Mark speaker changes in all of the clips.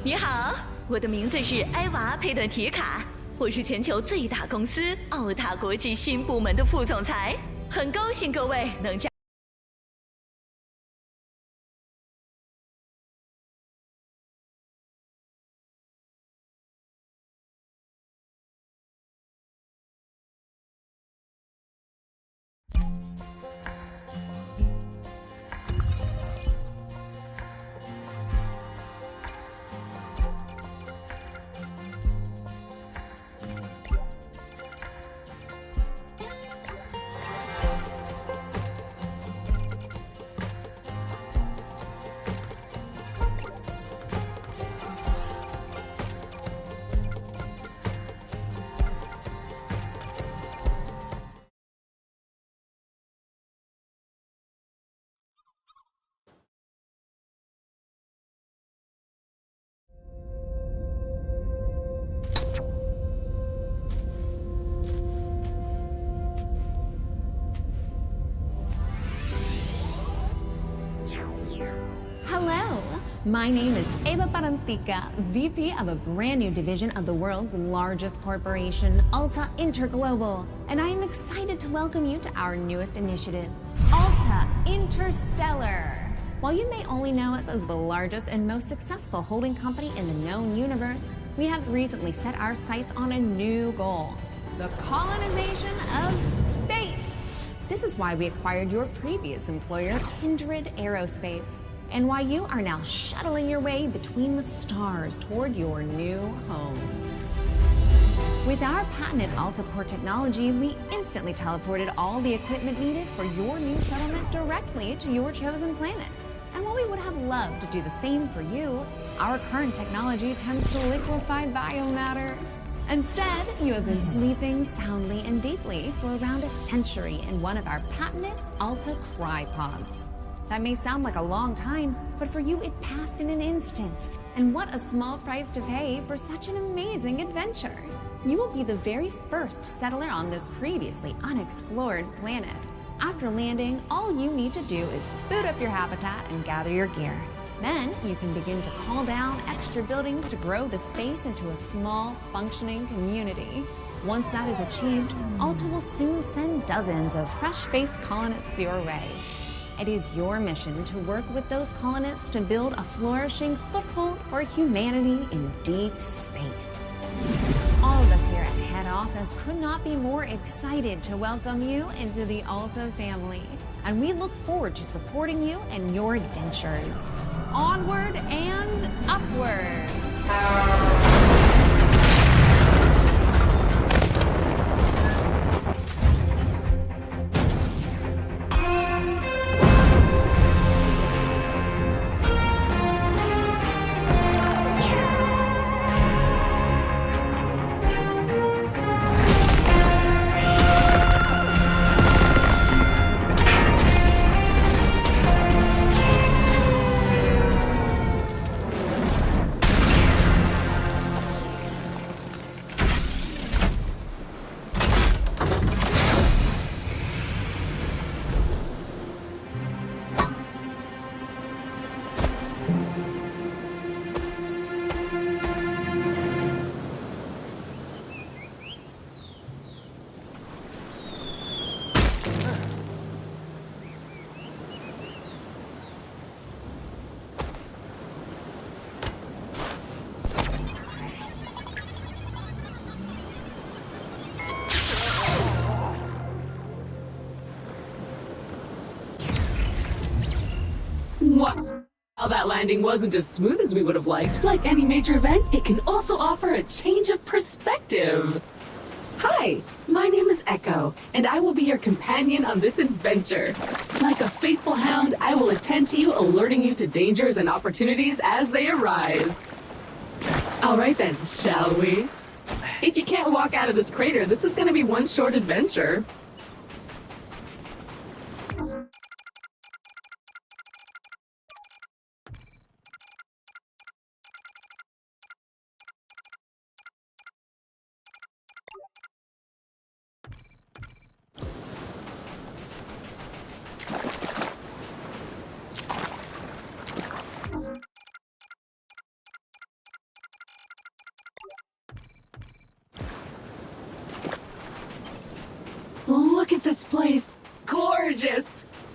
Speaker 1: 你好，我的名字是埃娃·佩顿提卡，我是全球最大公司奥塔国际新部门的副总裁，很高兴各位能加。
Speaker 2: Hello, my name is Eva Parantica, VP of a brand new division of the world's largest corporation, Alta Interglobal, and I am excited to welcome you to our newest initiative, Alta Interstellar. While you may only know us as the largest and most successful holding company in the known universe, we have recently set our sights on a new goal, the colonization of space. This is why we acquired your previous employer, Kindred Aerospace, and why you are now shuttling your way between the stars toward your new home. With our patented AltaPort technology, we instantly teleported all the equipment needed for your new settlement directly to your chosen planet. And while we would have loved to do the same for you, our current technology tends to liquefy biomatter. Instead, you have been sleeping soundly and deeply for around a century in one of our patented Alta Crypods. That may sound like a long time, but for you it passed in an instant. And what a small price to pay for such an amazing adventure. You will be the very first settler on this previously unexplored planet. After landing, all you need to do is boot up your habitat and gather your gear. Then you can begin to call down extra buildings to grow the space into a small, functioning community. Once that is achieved, Alta will soon send dozens of fresh-faced colonists your way. It is your mission to work with those colonists to build a flourishing foothold for humanity in deep space. All of us here at head office could not be more excited to welcome you into the Alta family, and we look forward to supporting you in your adventures. Onward and upward!
Speaker 3: While that landing wasn't as smooth as we would have liked, like any major event, it can also offer a change of perspective. Hi, my name is Echo, and I will be your companion on this adventure. Like a faithful hound, I will attend to you, alerting you to dangers and opportunities as they arise. All right then, shall we? If you can't walk out of this crater, this is going to be one short adventure.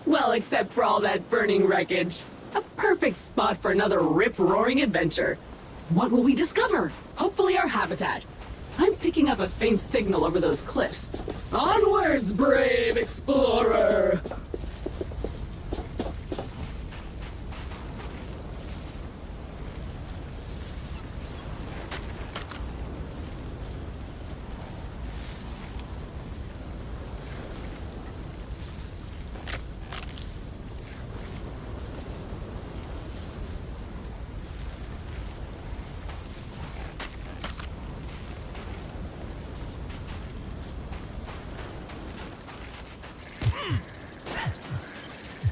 Speaker 3: Well, except for all that burning wreckage. A perfect spot for another rip-roaring adventure. What will we discover? Hopefully our habitat. I'm picking up a faint signal over those cliffs. Onwards, brave explorer!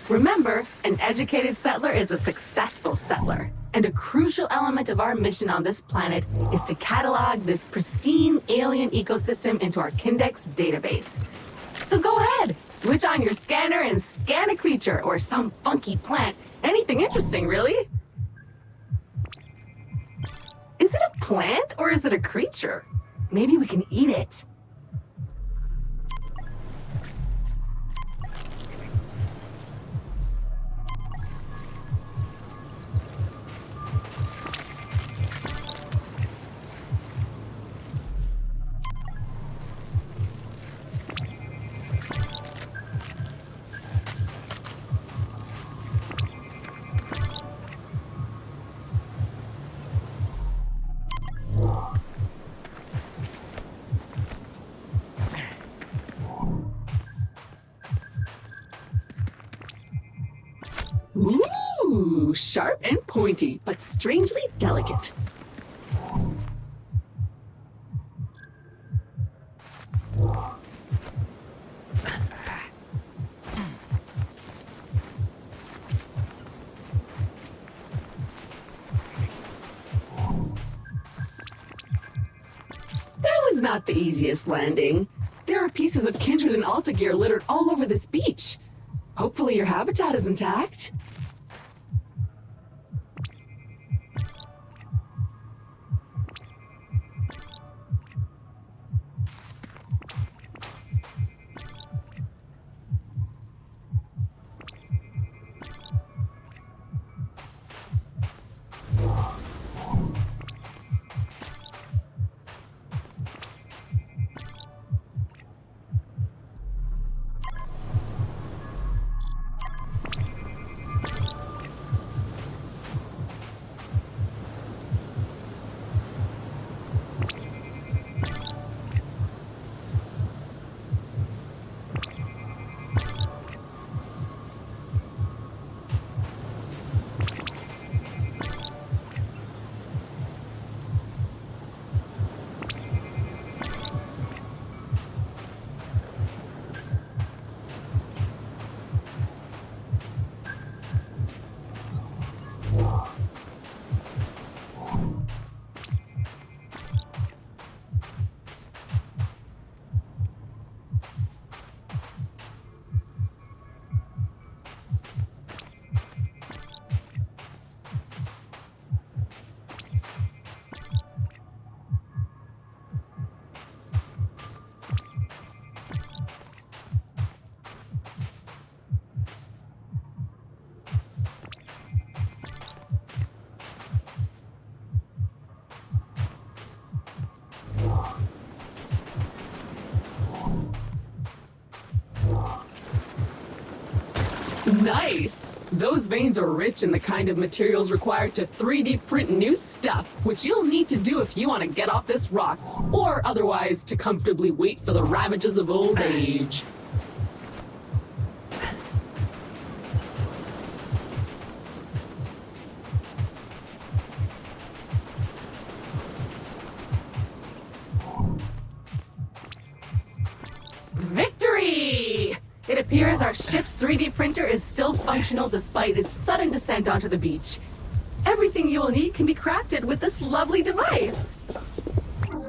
Speaker 3: Remember, an educated settler is a successful settler. And a crucial element of our mission on this planet is to catalog this pristine alien ecosystem into our Kindex database. So go ahead, switch on your scanner and scan a creature or some funky plant. Anything interesting, really. Is it a plant or is it a creature? Maybe we can eat it. Ooh, sharp and pointy, but strangely delicate. That was not the easiest landing. There are pieces of Kindred and Alta gear littered all over this beach. Hopefully your habitat is intact. Nice! Those veins are rich in the kind of materials required to 3D print new stuff, which you'll need to do if you want to get off this rock, or otherwise to comfortably wait for the ravages of old age. Victory! It appears our ship's 3D printer is still functional despite its sudden descent onto the beach. Everything you will need can be crafted with this lovely device.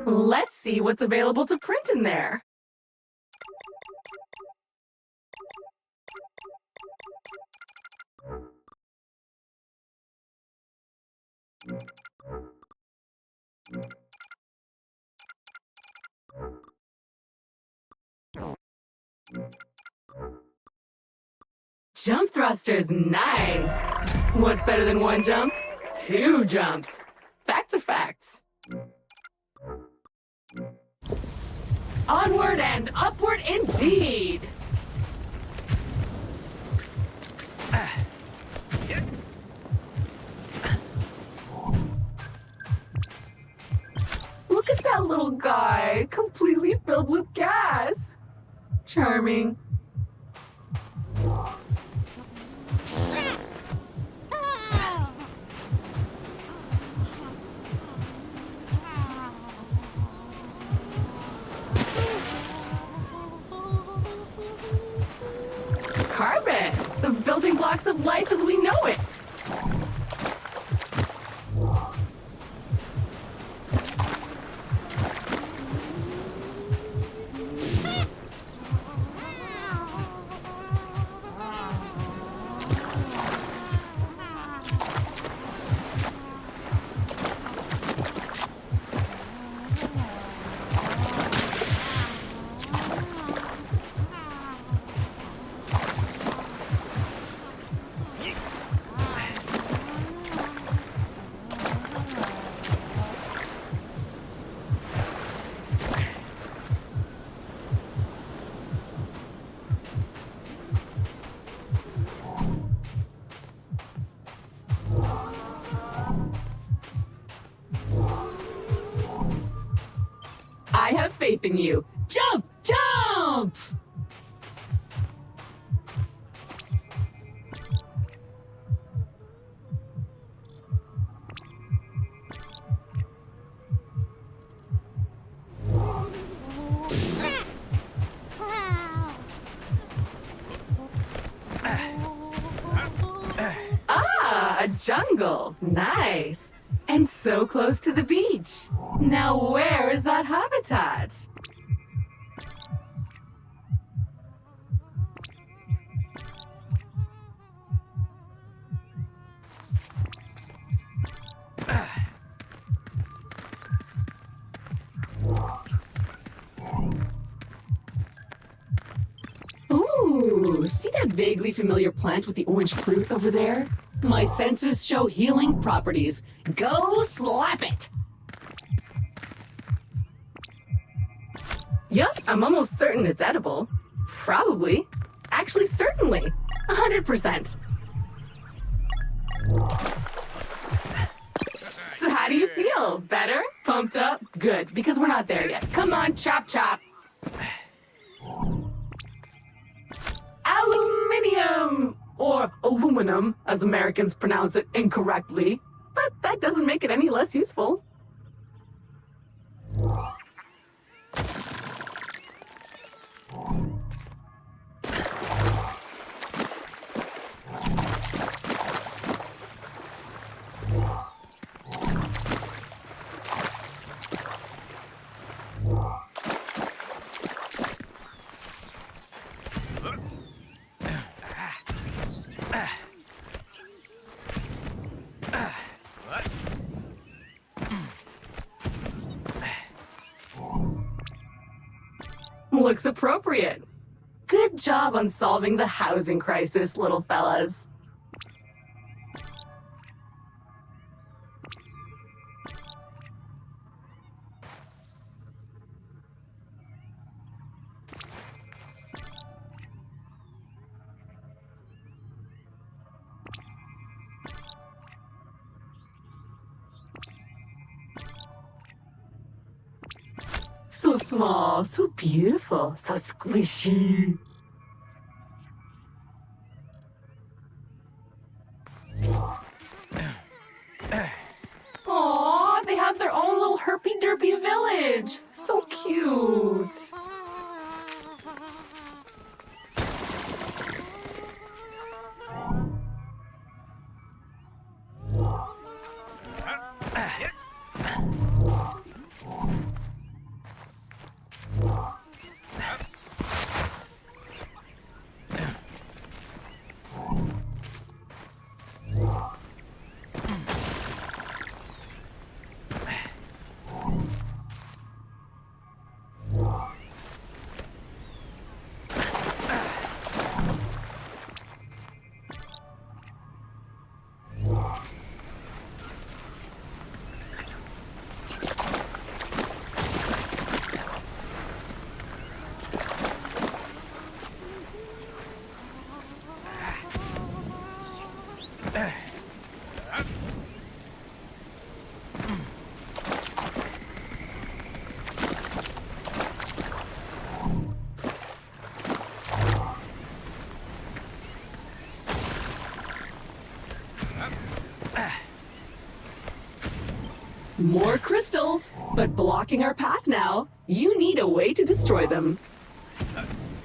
Speaker 3: Let's see what's available to print in there. Jump thrusters, nice. What's better than one jump? Two jumps. Facts are facts. Onward and upward indeed. Look at that little guy, completely filled with gas. Charming. Carbon, the building blocks of life as we know it. I have faith in you. Jump! Jump! Ah, a jungle. Nice. And so close to the beach. Now where is that habitat? Ooh, see that vaguely familiar plant with the orange fruit over there? My sensors show healing properties. Go slap it! Yup, I'm almost certain it's edible. Probably. Actually, certainly. 100%. So how do you feel? Better? Pumped up? Good, because we're not there yet. Come on, chop chop. Aluminium! Or aluminum, as Americans pronounce it incorrectly. But that doesn't make it any less useful. Looks appropriate. Good job on solving the housing crisis, little fellas. So small, so beautiful, so squishy. Aww, they have their own little herpy-derpy village. So cute. More crystals, but blocking our path now. You need a way to destroy them.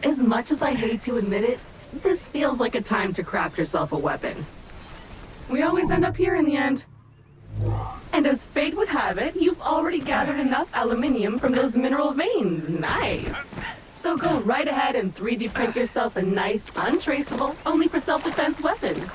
Speaker 3: As much as I hate to admit it, this feels like a time to craft yourself a weapon. We always end up here in the end. And as fate would have it, you've already gathered enough aluminium from those mineral veins. Nice. So go right ahead and 3D print yourself a nice, untraceable, only for self-defense weapon.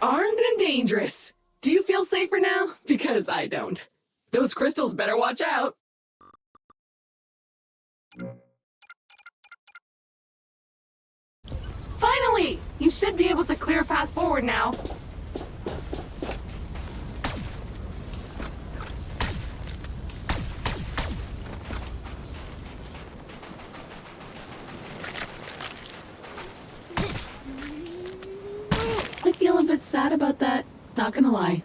Speaker 3: Armed and dangerous. Do you feel safer now? Because I don't. Those crystals better watch out. Finally! You should be able to clear a path forward now. I feel a bit sad about that, not gonna lie.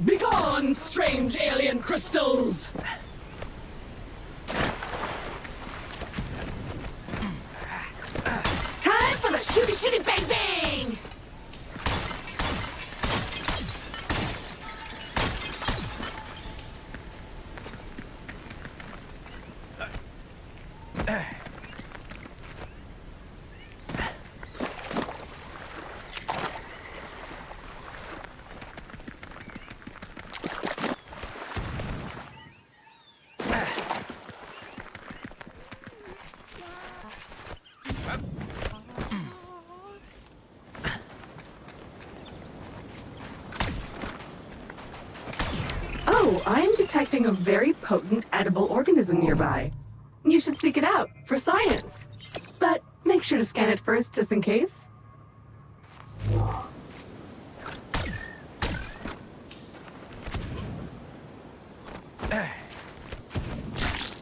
Speaker 3: Begone, strange alien crystals! Time for the shooty shooty bang bang! Oh, I'm detecting a very potent edible organism nearby. You should seek it out for science. But make sure to scan it first, just in case.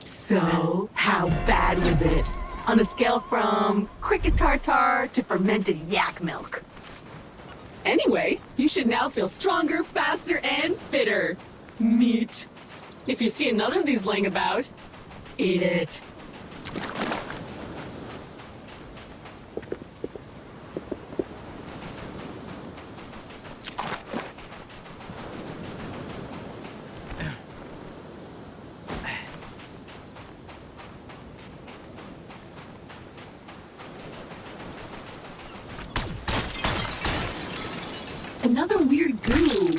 Speaker 3: So, how bad was it? On a scale from cricket tartar to fermented yak milk. Anyway, you should now feel stronger, faster, and fitter. Meat. If you see another of these laying about, eat it. Another weird goo.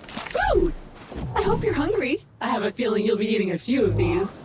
Speaker 3: Food! I hope you're hungry. I have a feeling you'll be eating a few of these.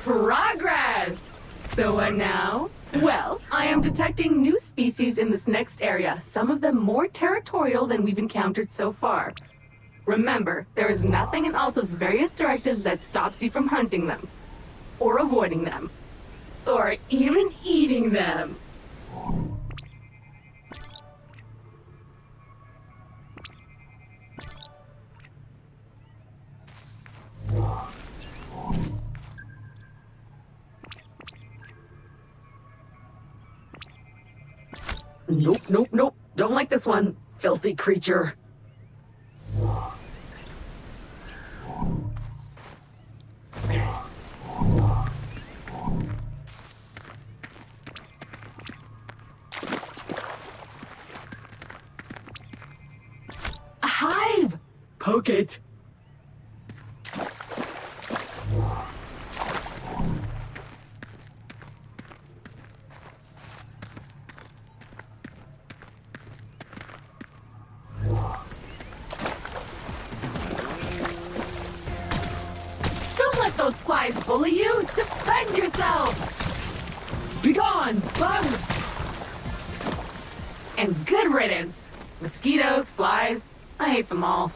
Speaker 3: Progress! So what now? Well, I am detecting new species in this next area, some of them more territorial than we've encountered so far. Remember, there is nothing in Alta's various directives that stops you from hunting them, or avoiding them, or even eating them.
Speaker 4: Nope, nope, nope. Don't like this one, filthy creature.
Speaker 3: A hive!
Speaker 4: Poke it.
Speaker 3: Don't let those flies bully you! Defend yourself!
Speaker 4: Begone, bug!
Speaker 3: And good riddance! Mosquitoes, flies, I hate them all.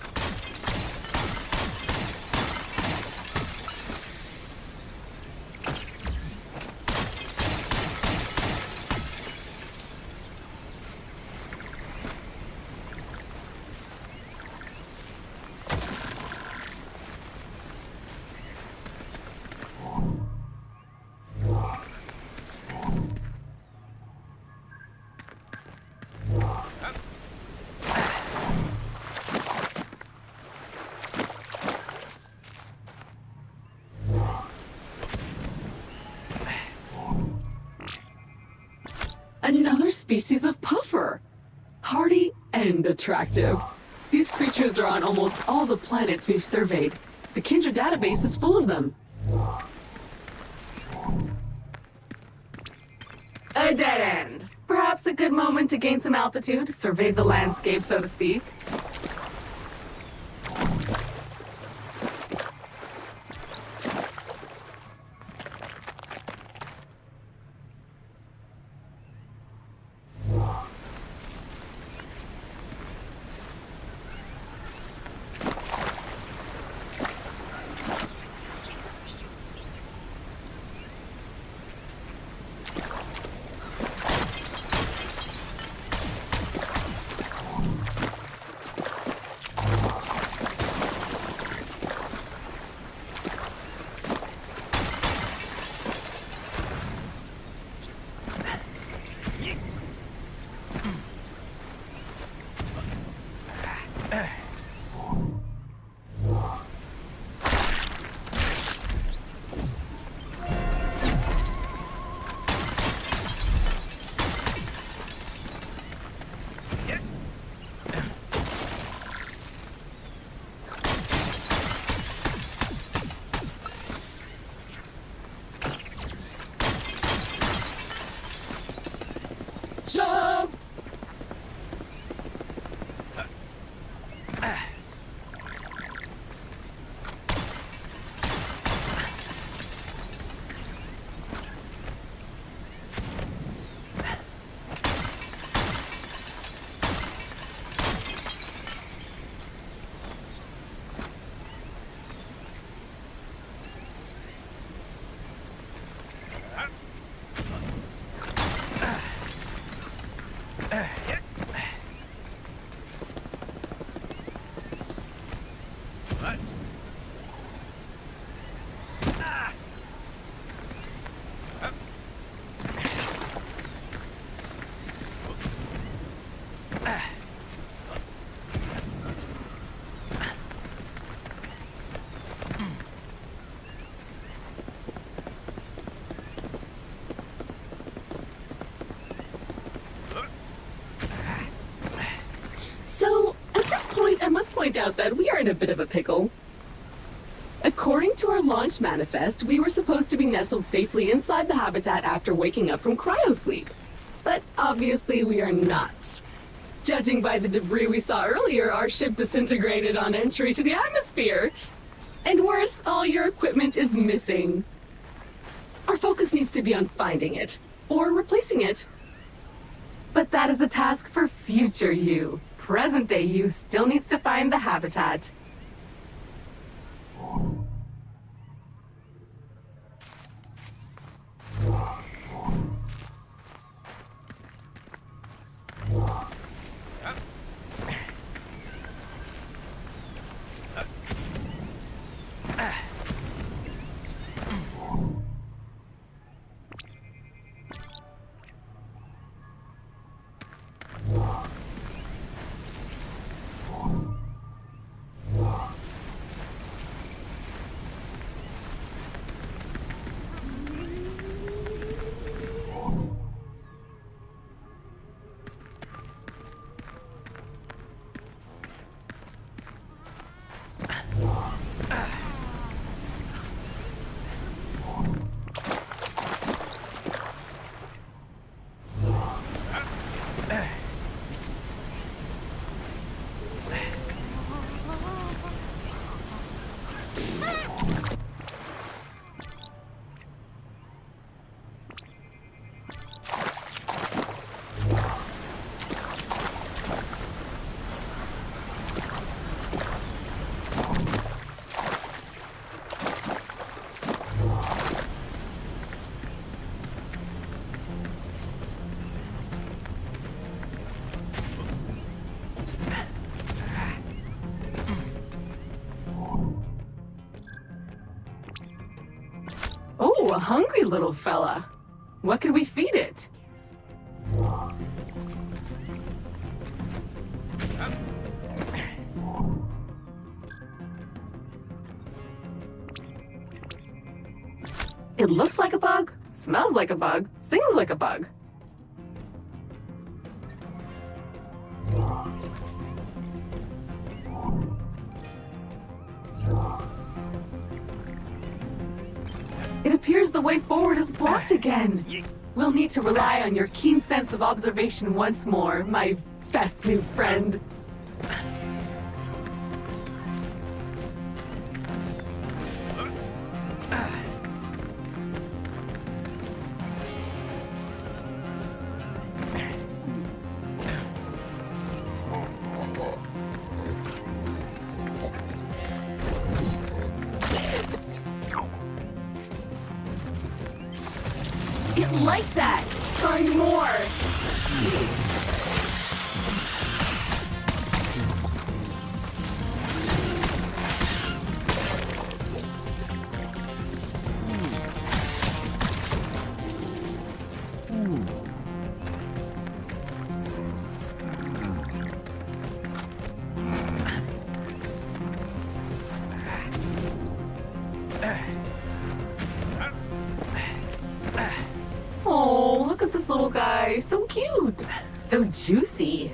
Speaker 3: Another species of puffer. Hardy and attractive. These creatures are on almost all the planets we've surveyed. The Kindred database is full of them. A dead end. Perhaps a good moment to gain some altitude, survey the landscape, so to speak. point out that we are in a bit of a pickle. According to our launch manifest, we were supposed to be nestled safely inside the habitat after waking up from cryosleep. But obviously we are not. Judging by the debris we saw earlier, our ship disintegrated on entry to the atmosphere. And worse, all your equipment is missing. Our focus needs to be on finding it, or replacing it. But that is a task for future you. Present day you still needs to find the habitat. Oh, a hungry little fella. What could we feed it? It looks like a bug, smells like a bug, sings like a bug. It appears the way forward is blocked again. We'll need to rely on your keen sense of observation once more, my best new friend. It like that! Find more! Oh, look at this little guy. So cute. So juicy.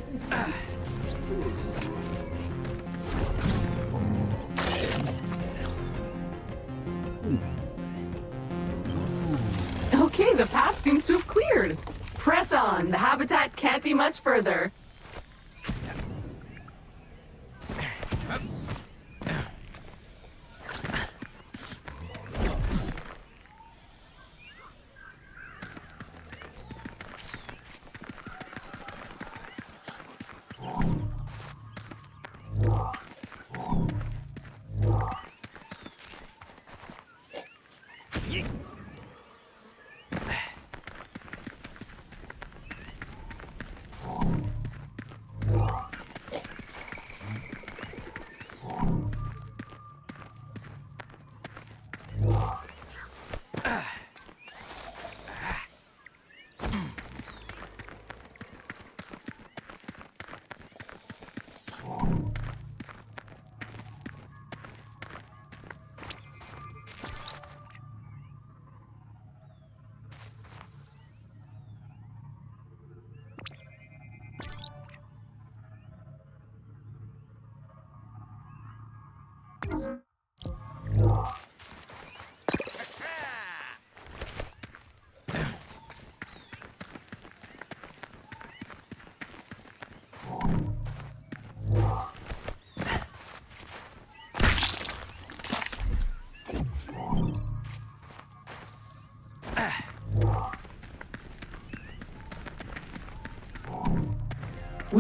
Speaker 3: Okay, the path seems to have cleared. Press on. The habitat can't be much further.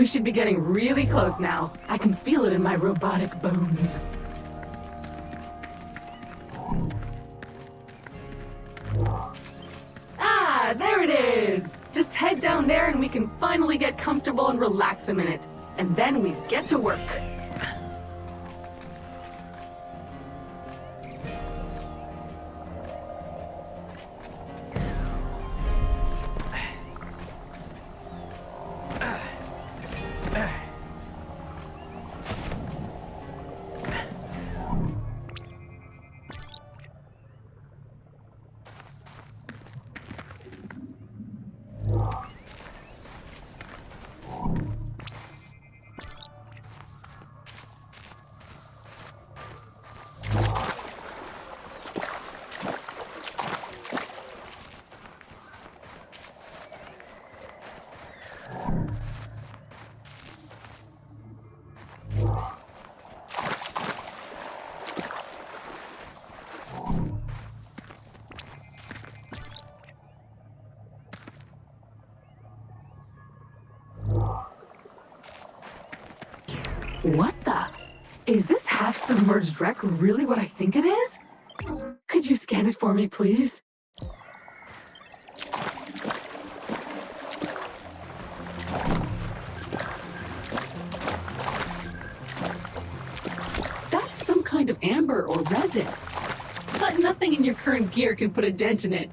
Speaker 4: We should be getting really close now. I can feel it in my robotic bones. Ah, there it is! Just head down there and we can finally get comfortable and relax a minute. And then we get to work. What the? Is this half-submerged wreck really what I think it is? Could you scan it for me, please?
Speaker 3: That's some kind of amber or resin. But nothing in your current gear can put a dent in it.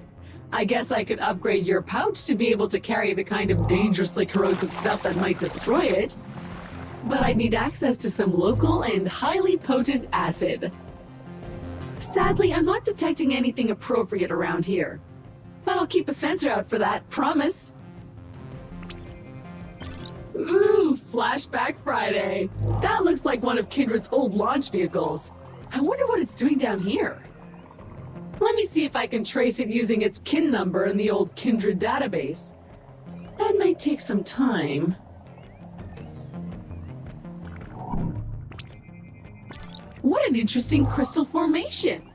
Speaker 3: I guess I could upgrade your pouch to be able to carry the kind of dangerously corrosive stuff that might destroy it. But I'd need access to some local and highly potent acid. Sadly, I'm not detecting anything appropriate around here. But I'll keep a sensor out for that, promise. Ooh, Flashback Friday. That looks like one of Kindred's old launch vehicles. I wonder what it's doing down here. Let me see if I can trace it using its KIN number in the old Kindred database. That might take some time. What an interesting crystal formation!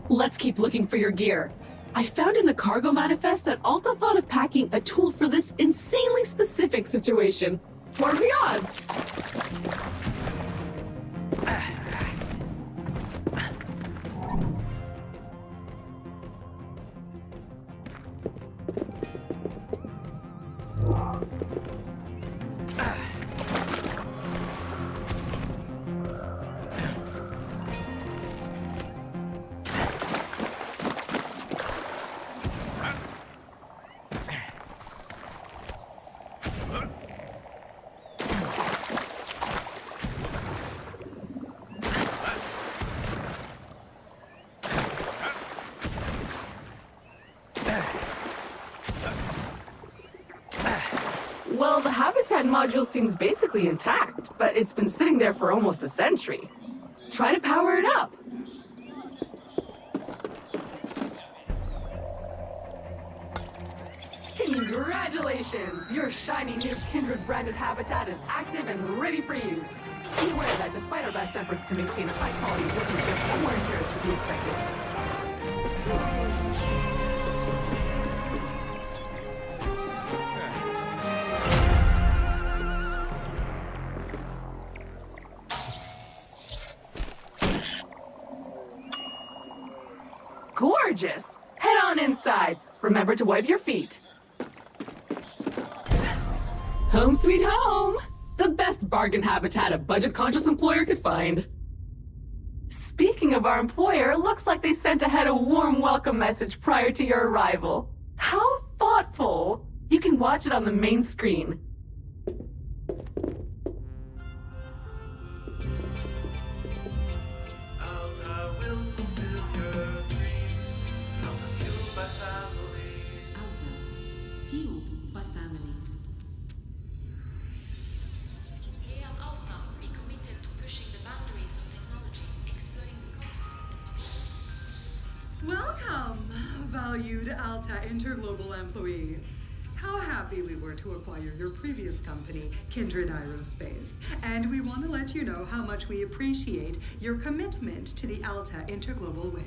Speaker 3: Let's keep looking for your gear. I found in the cargo manifest that Alta thought of packing a tool for this insanely specific situation. What are the odds?
Speaker 4: Well, the habitat module seems basically intact, but it's been sitting there for almost a century. Try to power it up. Congratulations! Your shiny new Kindred branded habitat is active and ready for use. Be aware that despite our best efforts to maintain a high-quality workmanship, some wear and tear is to be expected. Gorgeous! Head on inside. Remember to wipe your feet.
Speaker 3: Home sweet home! The best bargain habitat a budget-conscious employer could find.
Speaker 4: Speaking of our employer, looks like they sent ahead a warm welcome message prior to your arrival. How thoughtful! You can watch it on the main screen.
Speaker 5: Fueled by families.
Speaker 6: Here at Alta, we committed to pushing the boundaries of technology, exploring the cosmos and
Speaker 7: Welcome, valued Alta Interglobal employee. How happy we were to acquire your previous company, Kindred Aerospace. And we want to let you know how much we appreciate your commitment to the Alta Interglobal way.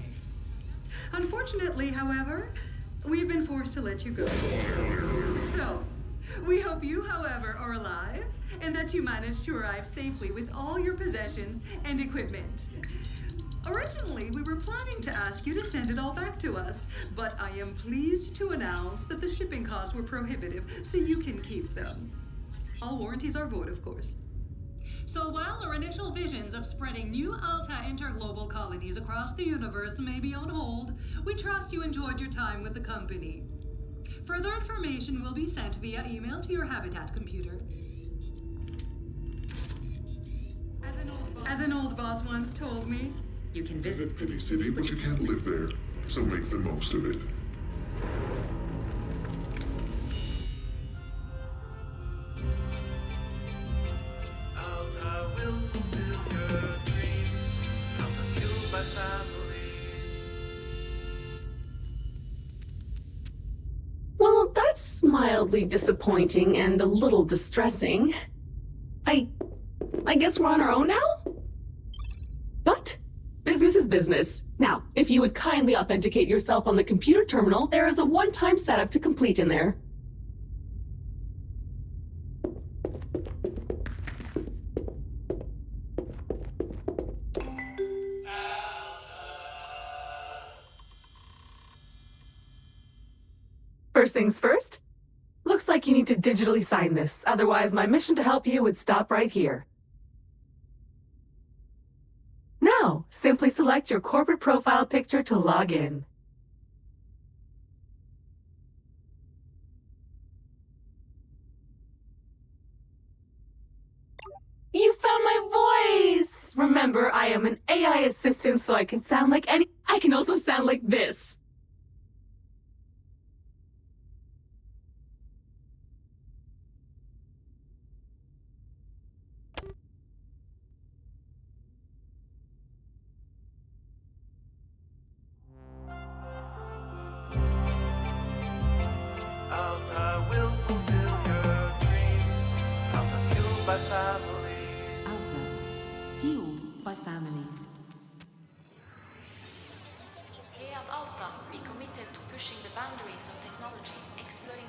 Speaker 7: Unfortunately, however, we've been forced to let you go. So, We hope you, however, are alive and that you managed to arrive safely with all your possessions and equipment. Originally, we were planning to ask you to send it all back to us, but I am pleased to announce that the shipping costs were prohibitive, so you can keep them. All warranties are void, of course. So while our initial visions of spreading new Alta interglobal colonies across the universe may be on hold, we trust you enjoyed your time with the company. Further information will be sent via email to your Habitat computer. As an old boss once told me, you can visit
Speaker 8: Pity City, but you can't live there, so make the most of it.
Speaker 9: Alta will fulfill your dreams. Alta fueled by families.
Speaker 3: Well, that's mildly disappointing and a little distressing. I guess we're on our own now? But business is business. Now, if you would kindly authenticate yourself on the computer terminal, there is a one-time setup to complete in there. First things first, looks like you need to digitally sign this. Otherwise, my mission to help you would stop right here. Now, simply select your corporate profile picture to log in. You found my voice! Remember, I am an AI assistant, so I can sound like any... I can also sound like this.
Speaker 9: Alta will fulfill your dreams. Alta fueled by families.
Speaker 5: Alta, fueled by families.
Speaker 6: Here at Alta, we committed to pushing the boundaries of technology, exploring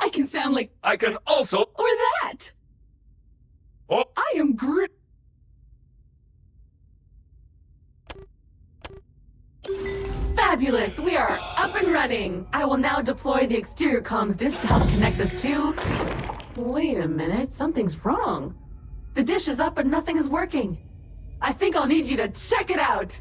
Speaker 3: I can sound like...
Speaker 10: I can also...
Speaker 3: Or that!
Speaker 10: Oh.
Speaker 3: I am Fabulous! We are up and running! I will now deploy the exterior comms dish to help connect us to... Wait a minute, something's wrong. The dish is up but nothing is working. I think I'll need you to check it out!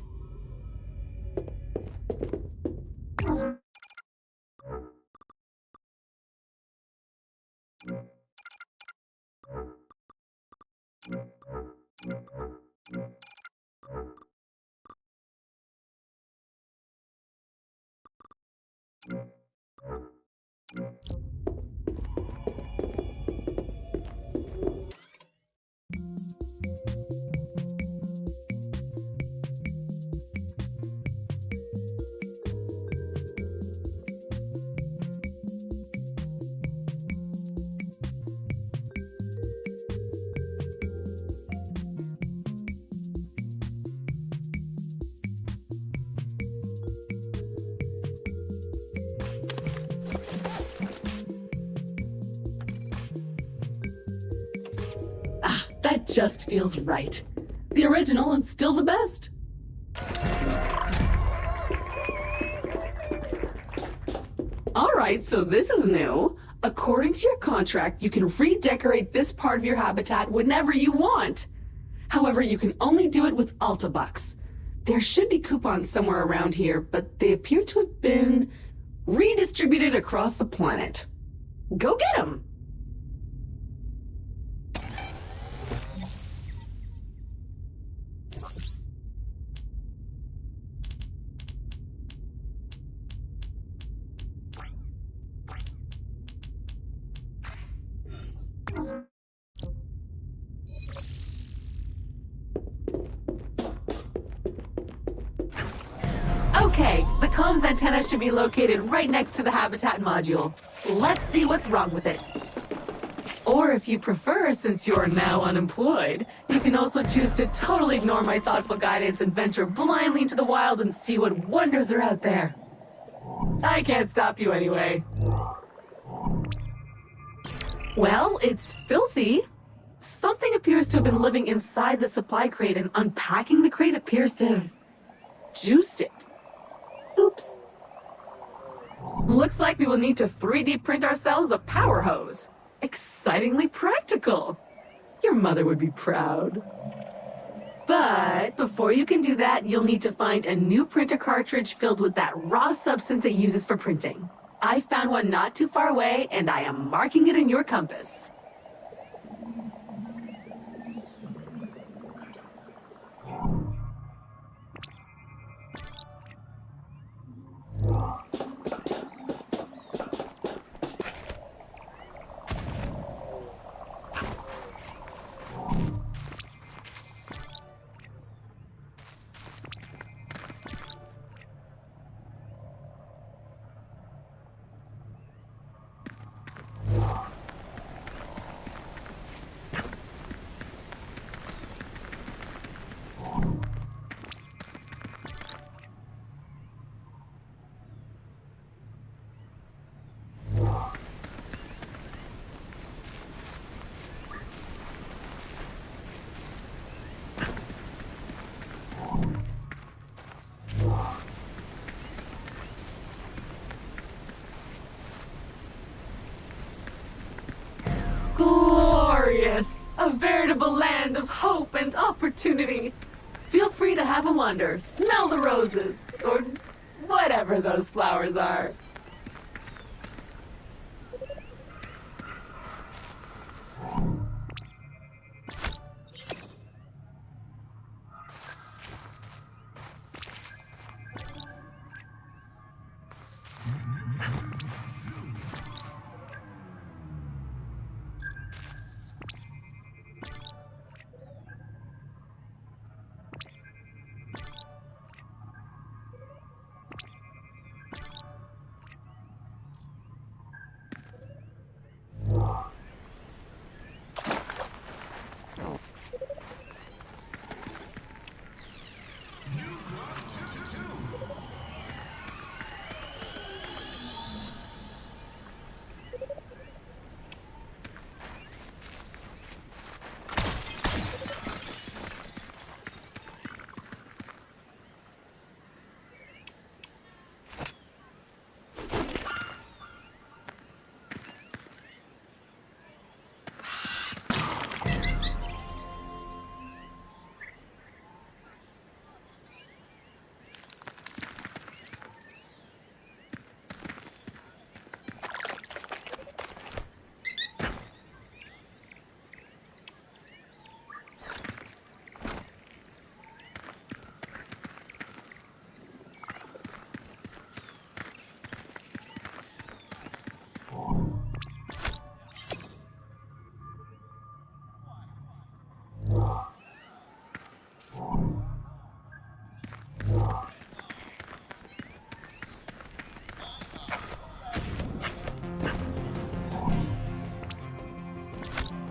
Speaker 3: just feels right. The original and still the best. Alright, so this is new. According to your contract, you can redecorate this part of your habitat whenever you want. However, you can only do it with Alta Bucks. There should be coupons somewhere around here, but they appear to have been redistributed across the planet. Go get them! Okay, the comms antenna should be located right next to the habitat module. Let's see what's wrong with it. Or if you prefer, since you're now unemployed, you can also choose to totally ignore my thoughtful guidance and venture blindly into the wild and see what wonders are out there. I can't stop you anyway. Well, it's filthy. Something appears to have been living inside the supply crate, and unpacking the crate appears to have juiced it. Oops. Looks like we will need to 3D print ourselves a power hose. Excitingly practical. Your mother would be proud. But before you can do that, you'll need to find a new printer cartridge filled with that raw substance it uses for printing. I found one not too far away, and I am marking it in your compass. Glorious! A veritable land of hope and opportunity. Feel free to have a wander, smell the roses, or whatever those flowers are.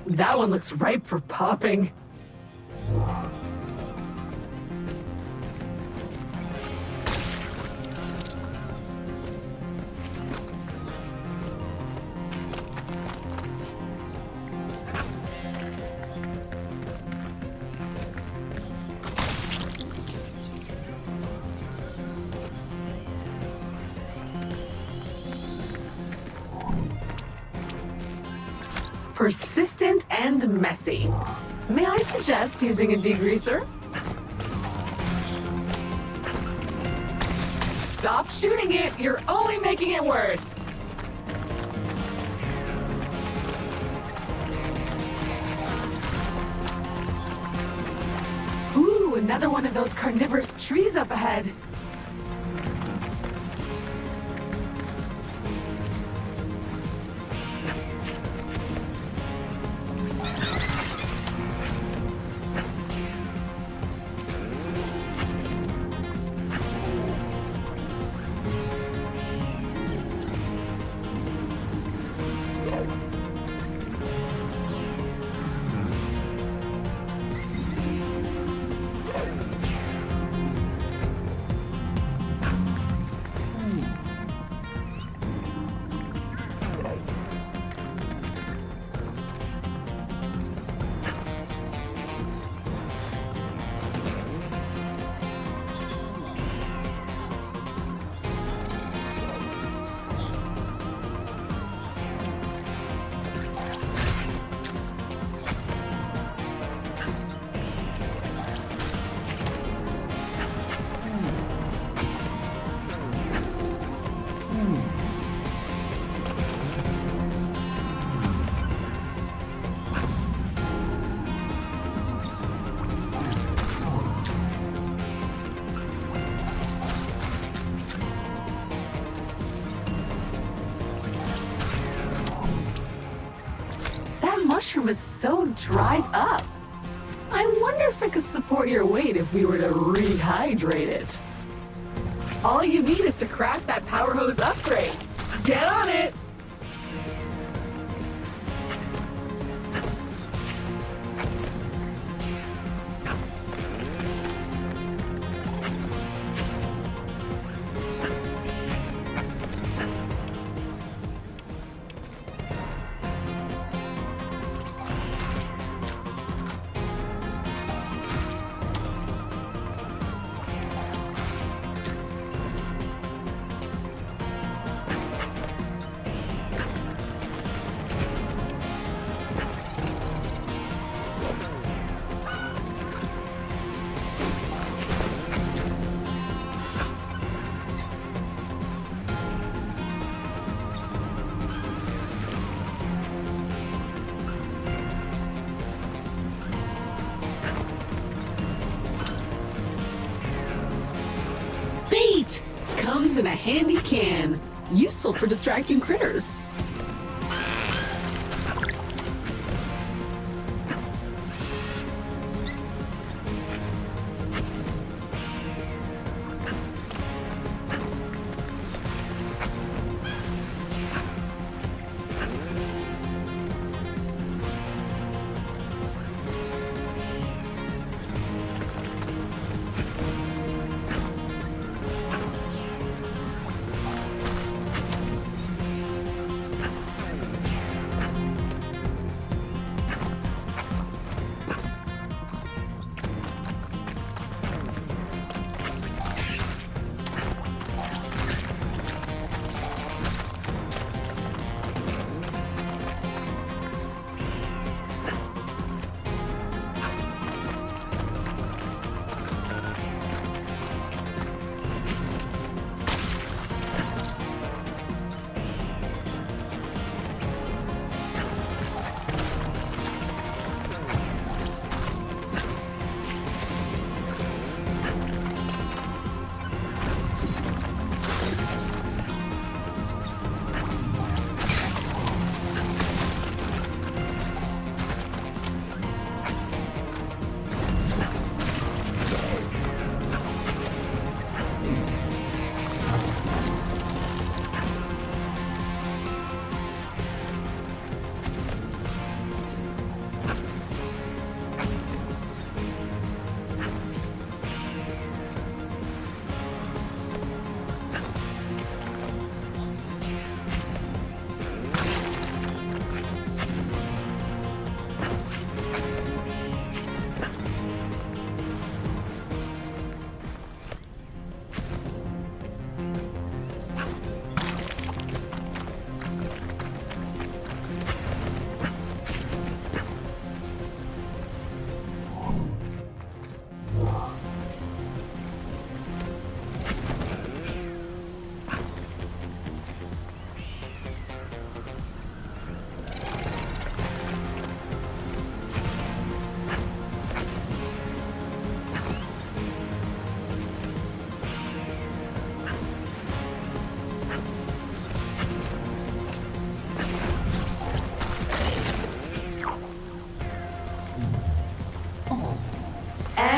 Speaker 3: That one looks ripe for popping. persistent and messy. May I suggest using a degreaser? Stop shooting it! You're only making it worse! Ooh, another one of those carnivorous trees up ahead. Mushroom is so dried up. I wonder if it could support your weight if we were to rehydrate it. All you need is to craft that power hose upgrade. Get on it! Bait! Comes in a handy can. Useful for distracting critters.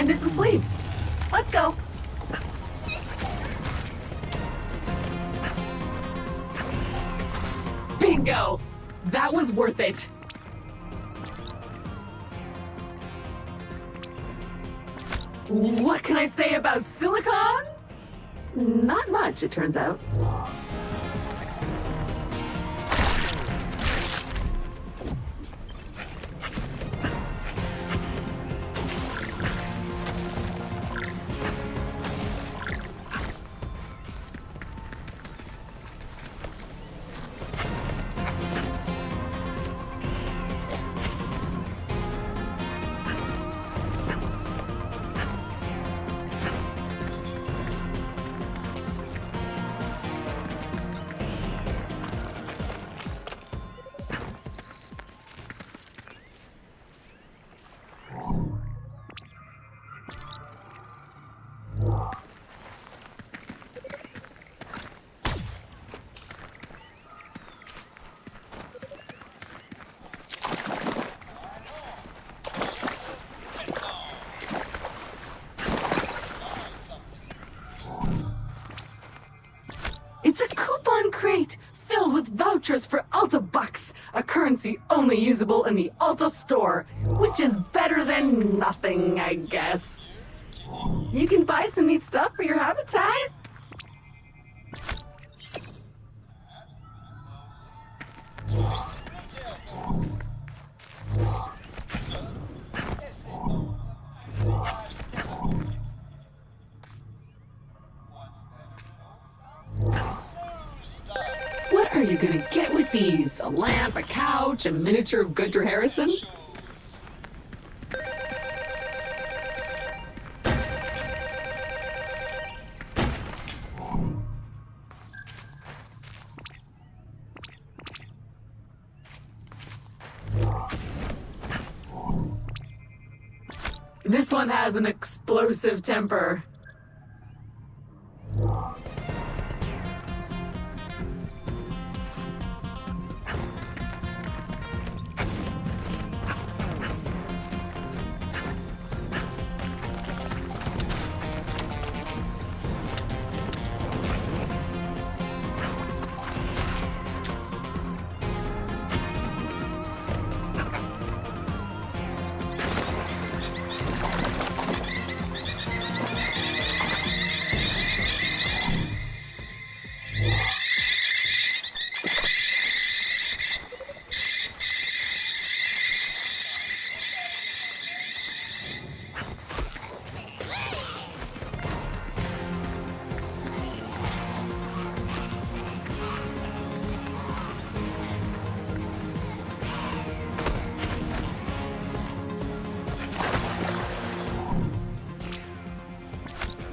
Speaker 4: And it's asleep. Let's go.
Speaker 3: Bingo! That was worth it.
Speaker 4: What can I say about silicon? Not much, it turns out. It's a coupon crate filled with vouchers for Alta Bucks, a currency only usable in the Alta store, which is better than nothing, I guess. You can buy some neat stuff for your habitat.
Speaker 3: What are you gonna get with these? A lamp, a couch, a miniature of Gunter Harrison?
Speaker 4: This one has an explosive temper.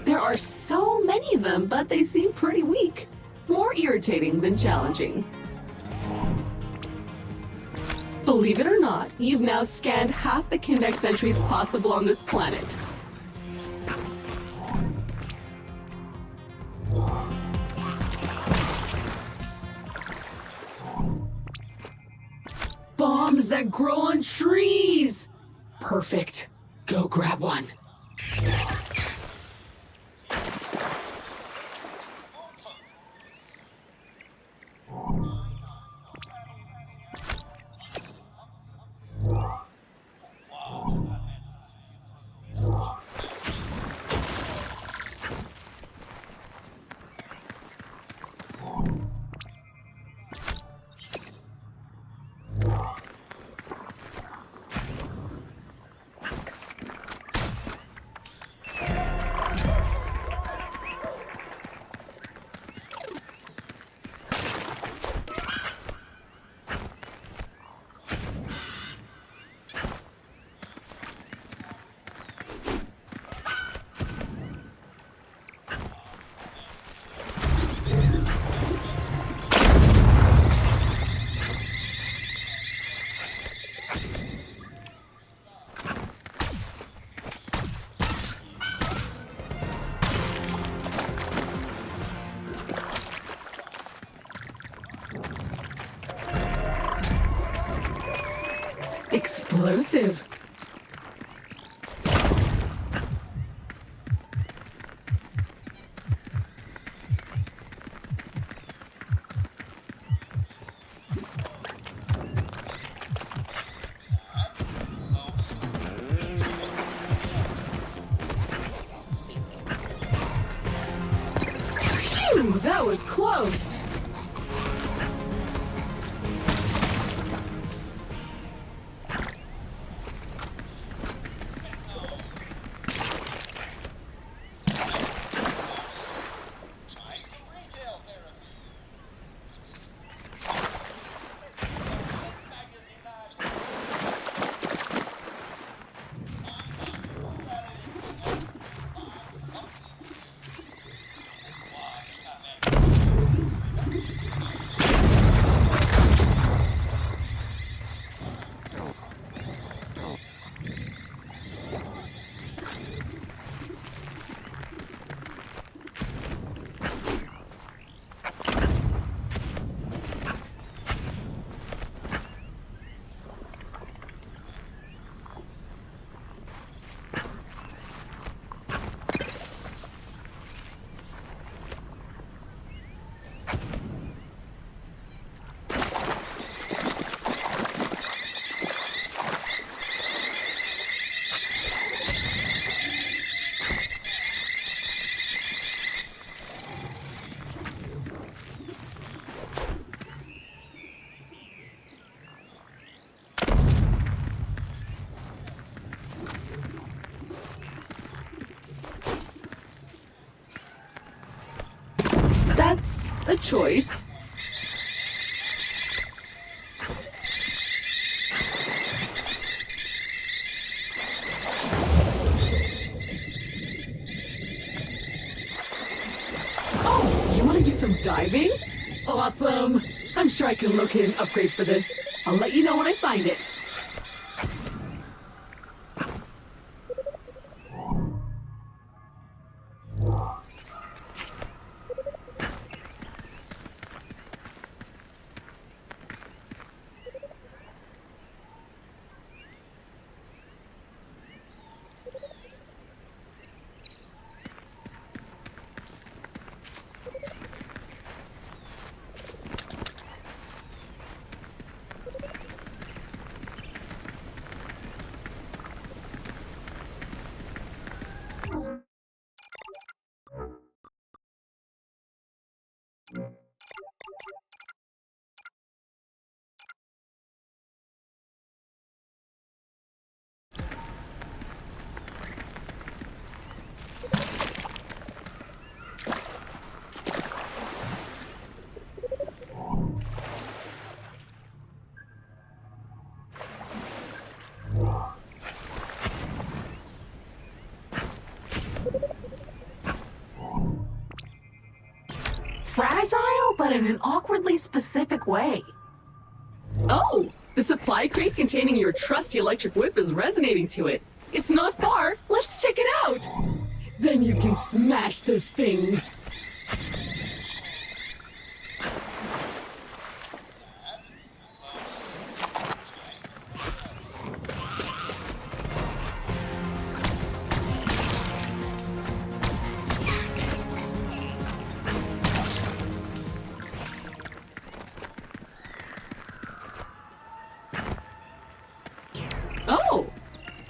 Speaker 3: There are so many of them, but they seem pretty weak. More irritating than challenging. Believe it or not, you've now scanned half the Kindex entries possible on this planet. Bombs that grow on trees! Perfect. Go grab one. Explosive. was close. That's a choice. Oh, you want to do some diving? Awesome! I'm sure I can locate an upgrade for this. I'll let you know when I find it.
Speaker 4: Fragile, but in an awkwardly specific way.
Speaker 3: Oh, the supply crate containing your trusty electric whip is resonating to it. It's not far. Let's check it out. Then you can smash this thing. Oh,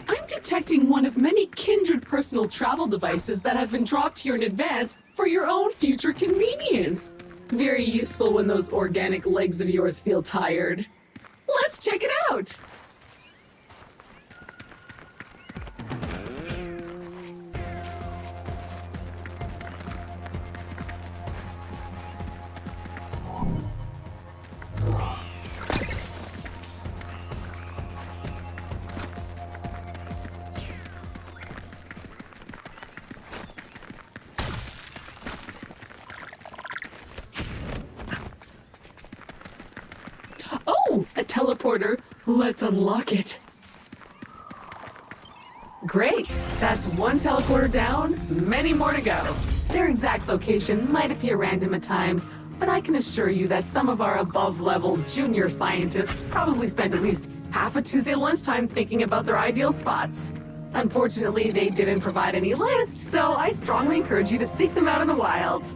Speaker 3: I'm detecting one of many kindred personal travel devices that have been dropped here in advance for your own future convenience. Very useful when those organic legs of yours feel tired. Let's check it out. Oh, a teleporter. Let's unlock it.
Speaker 4: Great! That's one teleporter down, many more to go. Their exact location might appear random at times, but I can assure you that some of our above-level junior scientists probably spend at least half a Tuesday lunchtime thinking about their ideal spots. Unfortunately, they didn't provide any lists, so I strongly encourage you to seek them out in the wild.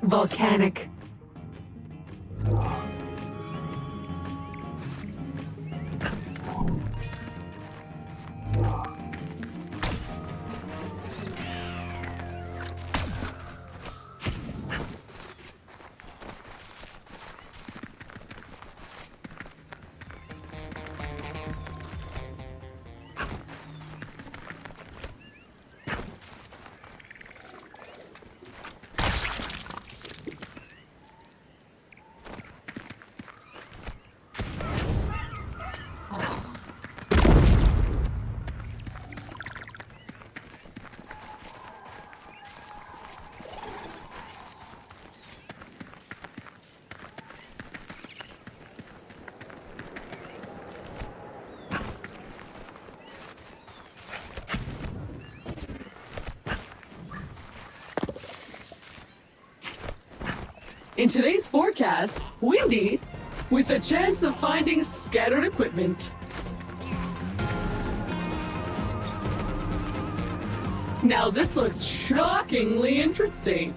Speaker 4: Volcanic.
Speaker 3: In today's forecast, windy, with a chance of finding scattered equipment. Now this looks shockingly interesting.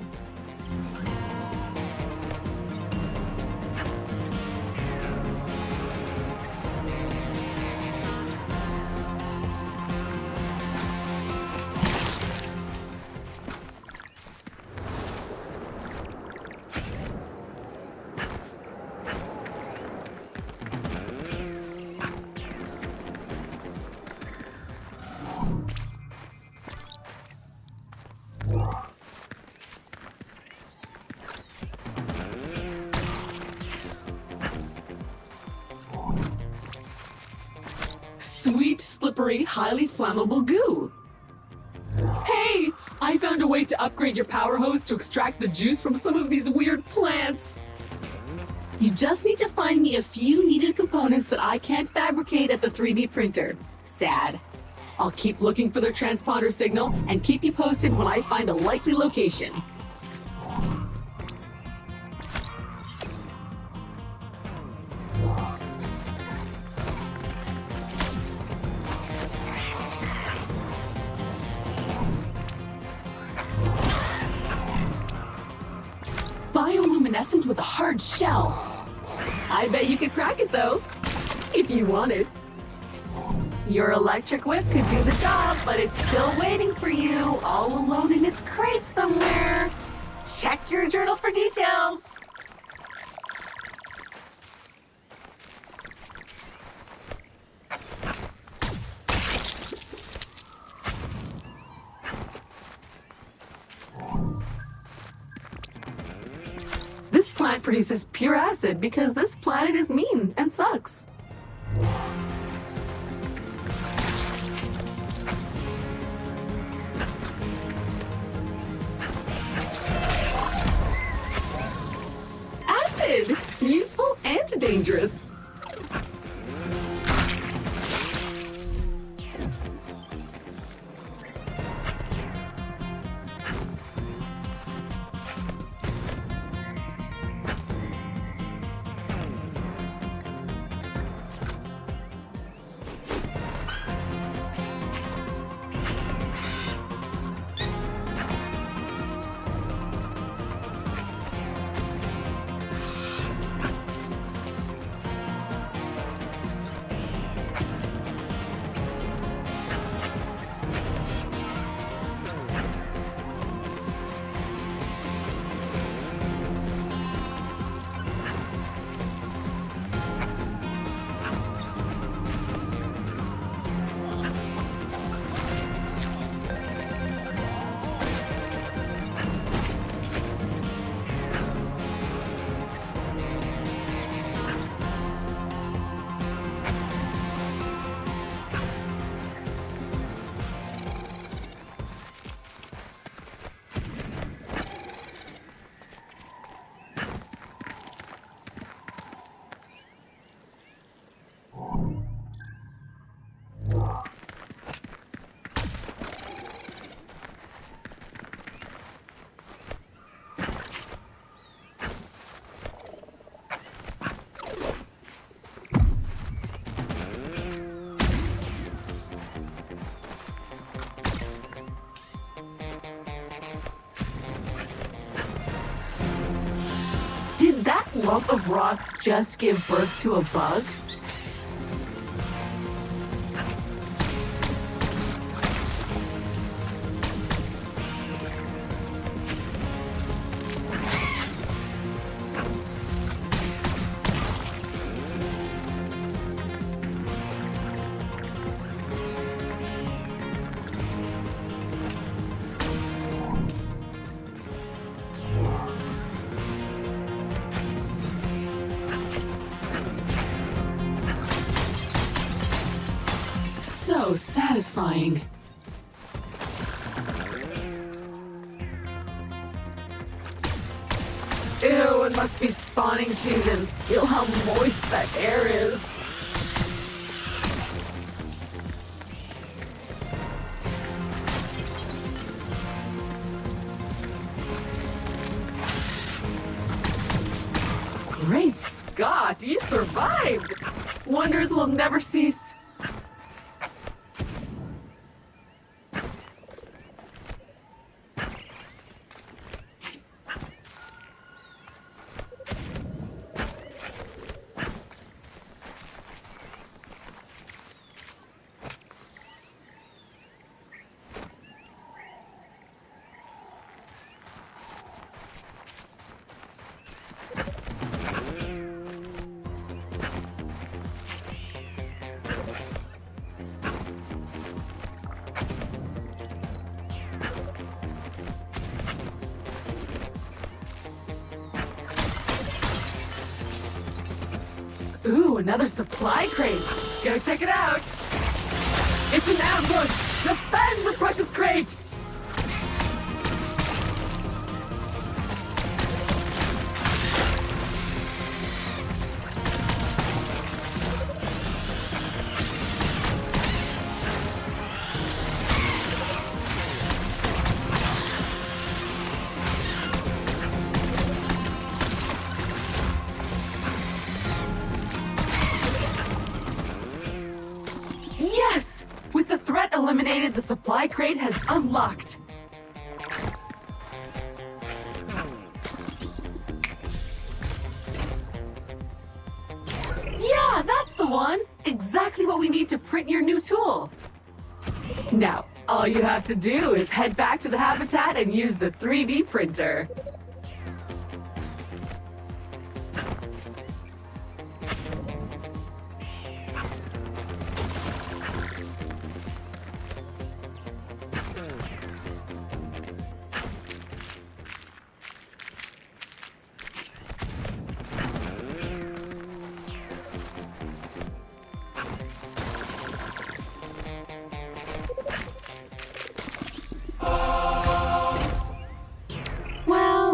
Speaker 3: Sweet, slippery, highly flammable goo. Hey, I found a way to upgrade your power hose to extract the juice from some of these weird plants. You just need to find me a few needed components that I can't fabricate at the 3D printer. Sad. I'll keep looking for their transponder signal and keep you posted when I find a likely location. Bioluminescent with a hard shell. I bet you could crack it though, if you wanted.
Speaker 4: Your electric whip could do the job, but it's still waiting for you, all alone in its crate somewhere. Check your journal for details. This plant produces pure acid because this planet is mean and sucks.
Speaker 3: Acid! Useful and dangerous.
Speaker 4: Did that lump of rocks just give birth to a bug?
Speaker 3: So satisfying.
Speaker 4: Ew, it must be spawning season. Feel how moist that air is. Great Scott, you survived! Wonders will never cease. Ooh, another supply crate. Go check it out. It's an ambush. Defend the precious crate. Yes! With the threat eliminated, the supply crate has unlocked. Yeah, that's the one! Exactly what we need to print your new tool. Now, all you have to do is head back to the habitat and use the 3D printer.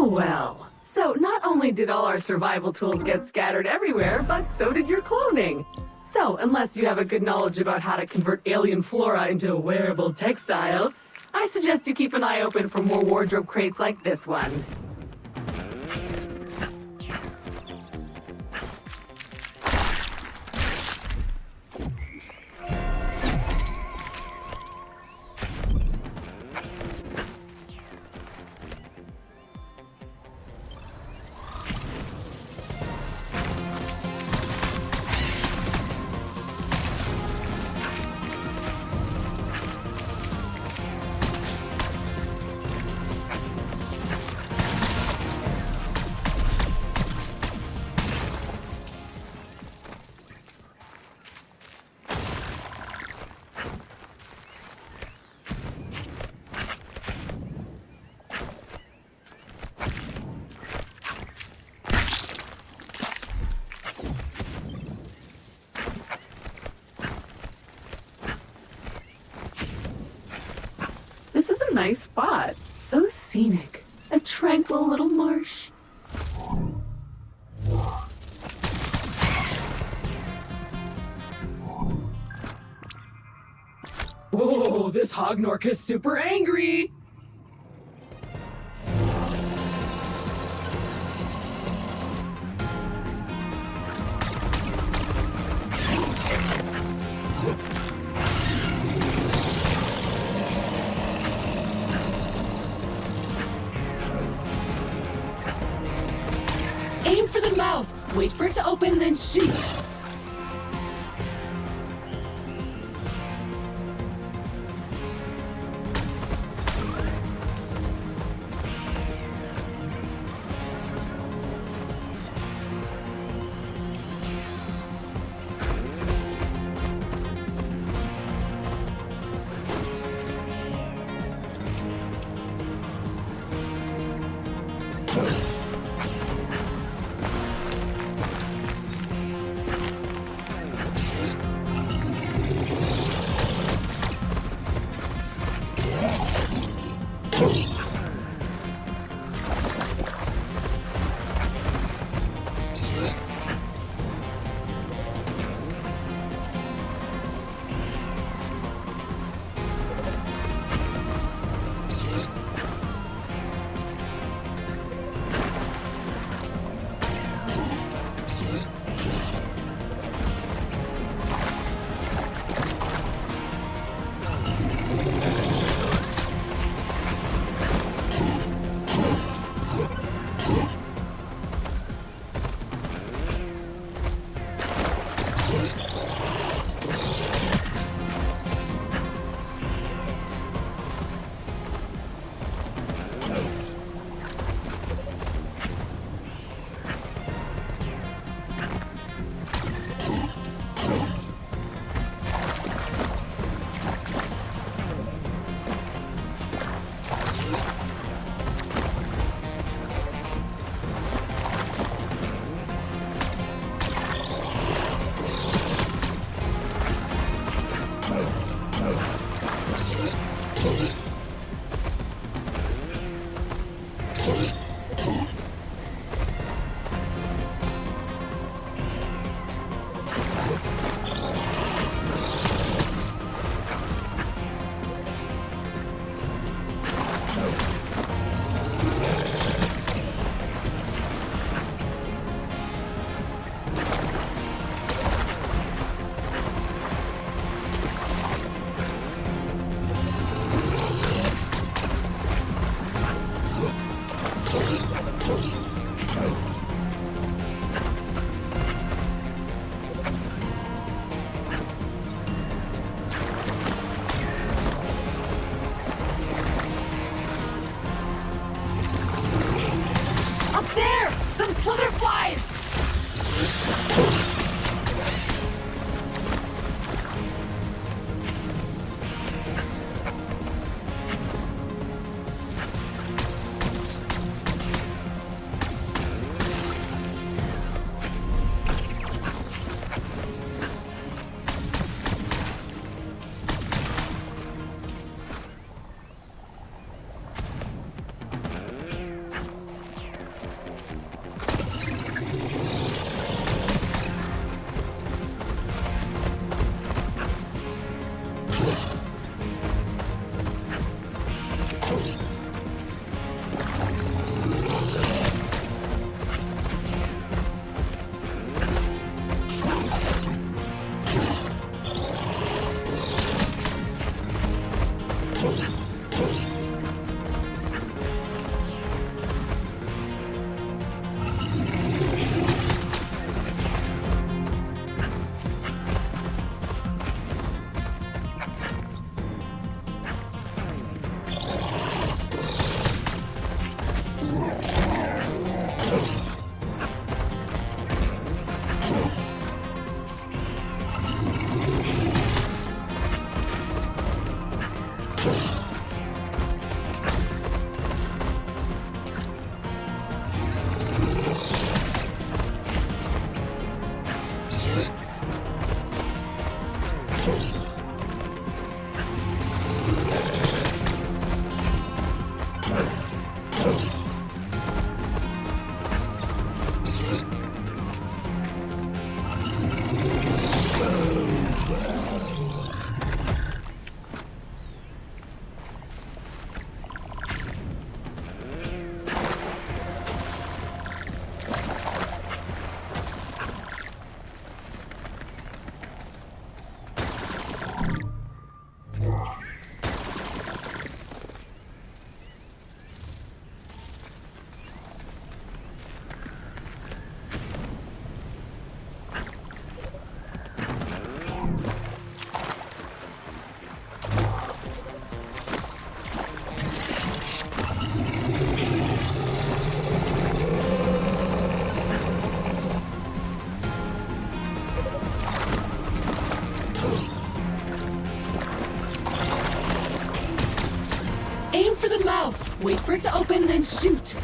Speaker 4: Well, so not only did all our survival tools get scattered everywhere, but so did your clothing. So, unless you have a good knowledge about how to convert alien flora into a wearable textile, I suggest you keep an eye open for more wardrobe crates like this one. This is a nice spot. So scenic. A tranquil little marsh. Whoa, this Hognork is super angry! Aim for the mouth. Wait for it to open, then shoot. Up there! Some slither flies!
Speaker 3: Aim for the mouth. Wait for it to open, then shoot.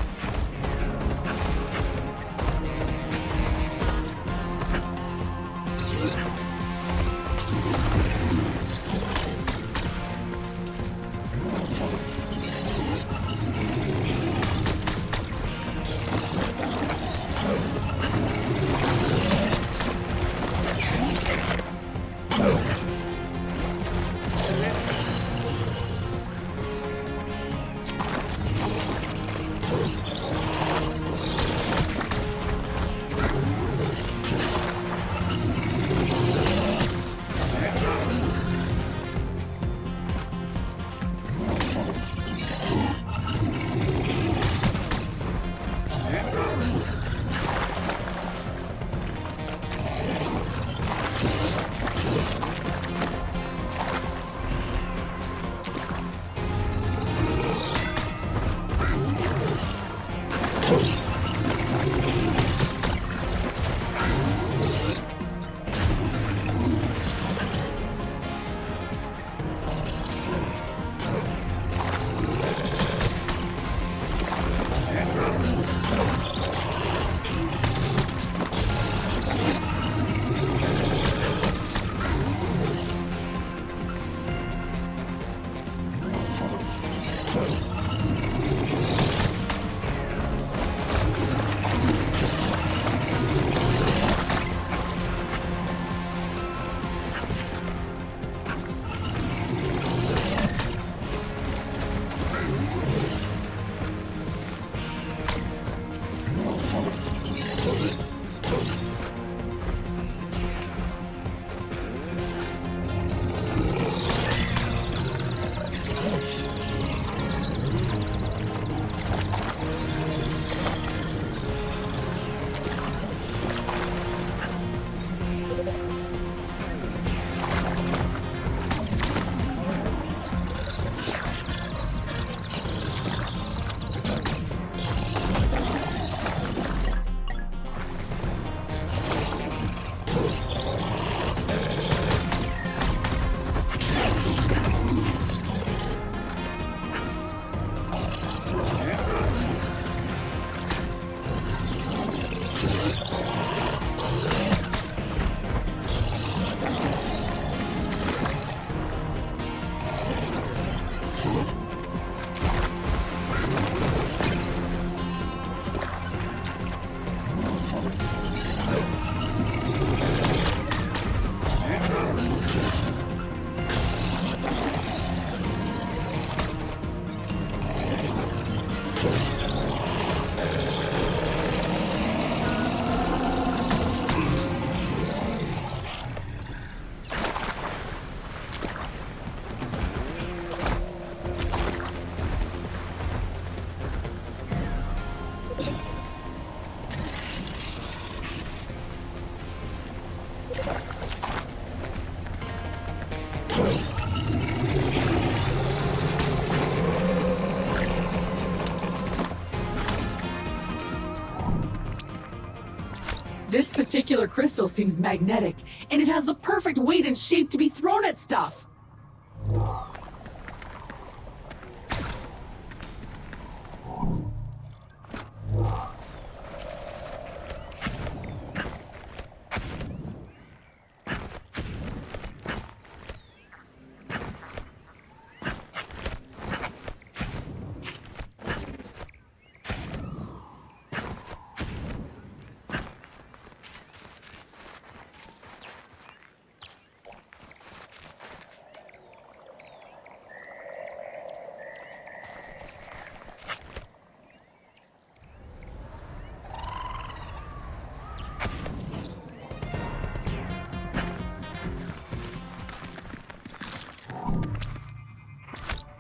Speaker 3: This particular crystal seems magnetic, and it has the perfect weight and shape to be thrown at stuff.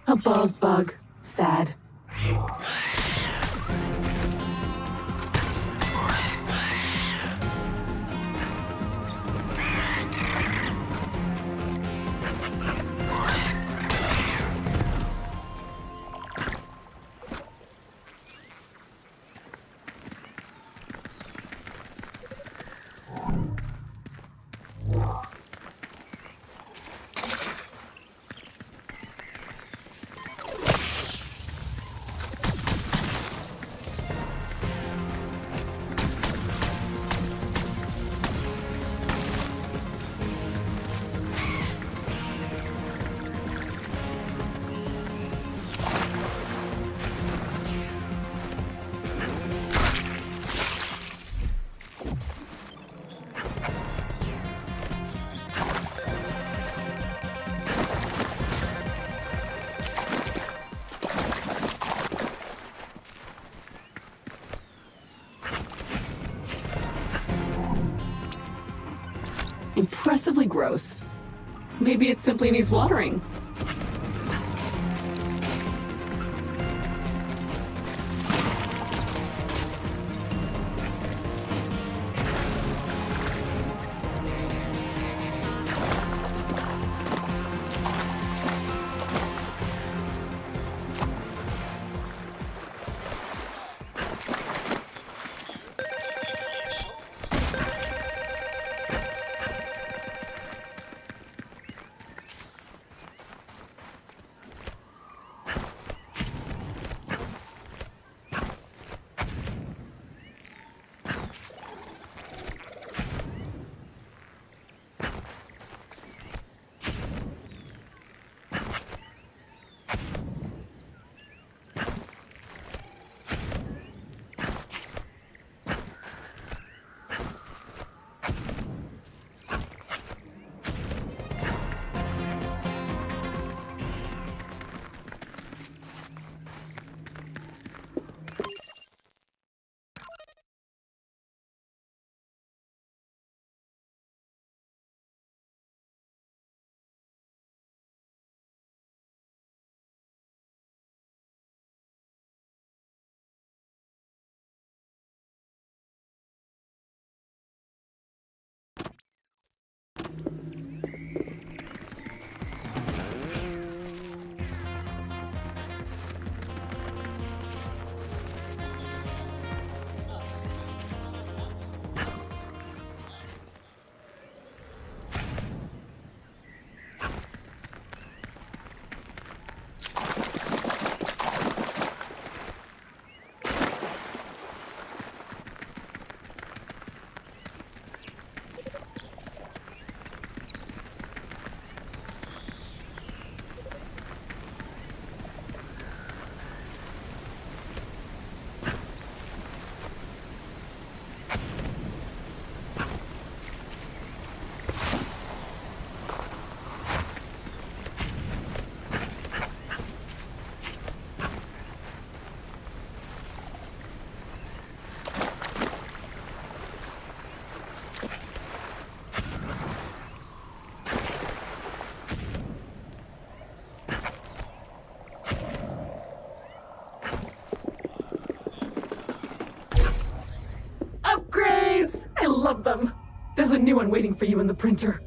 Speaker 4: A bug. Sad.
Speaker 3: Impressively gross. Maybe it simply needs watering.
Speaker 4: Love them. There's a new one waiting for you in the printer.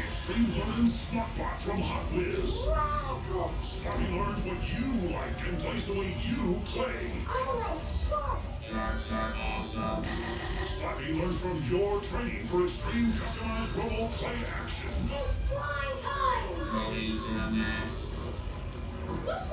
Speaker 8: Extreme Extreme Smartbot from Hot Whiz.
Speaker 11: Wow, cool.
Speaker 8: Slappy learns what you like and plays the way you play.
Speaker 11: I like sharks.
Speaker 8: Sharks are awesome. Slappy learns from your training for extreme customized robo play action.
Speaker 11: It's slime time.
Speaker 8: Going to the mess.
Speaker 11: Look at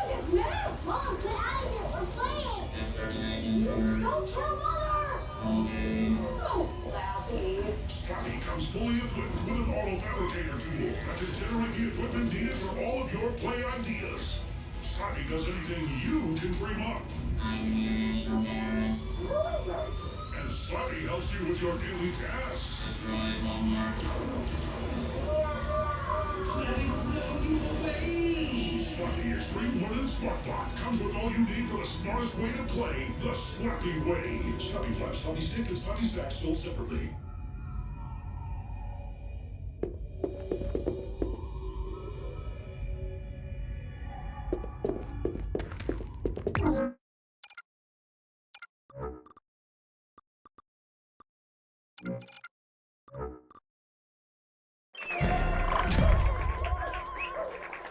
Speaker 11: this mess. Mom, get out of here. We're playing.
Speaker 8: It's starting.
Speaker 11: Don't kill Mother.
Speaker 8: Okay.
Speaker 11: Oh, Slappy.
Speaker 8: Slappy comes fully equipped with an auto fabricator tool that can generate the equipment needed for all of your play ideas. Slappy does anything you can dream up.
Speaker 11: I'm an international terrorist.
Speaker 8: And Slappy helps you with your daily tasks.
Speaker 11: Destroy Walmart.
Speaker 8: Slappy Extreme Learning Smartbot comes with all you need for the smartest way to play the Slappy way. Slappy Flash, Slappy Stick, and Slappy Sack sold separately.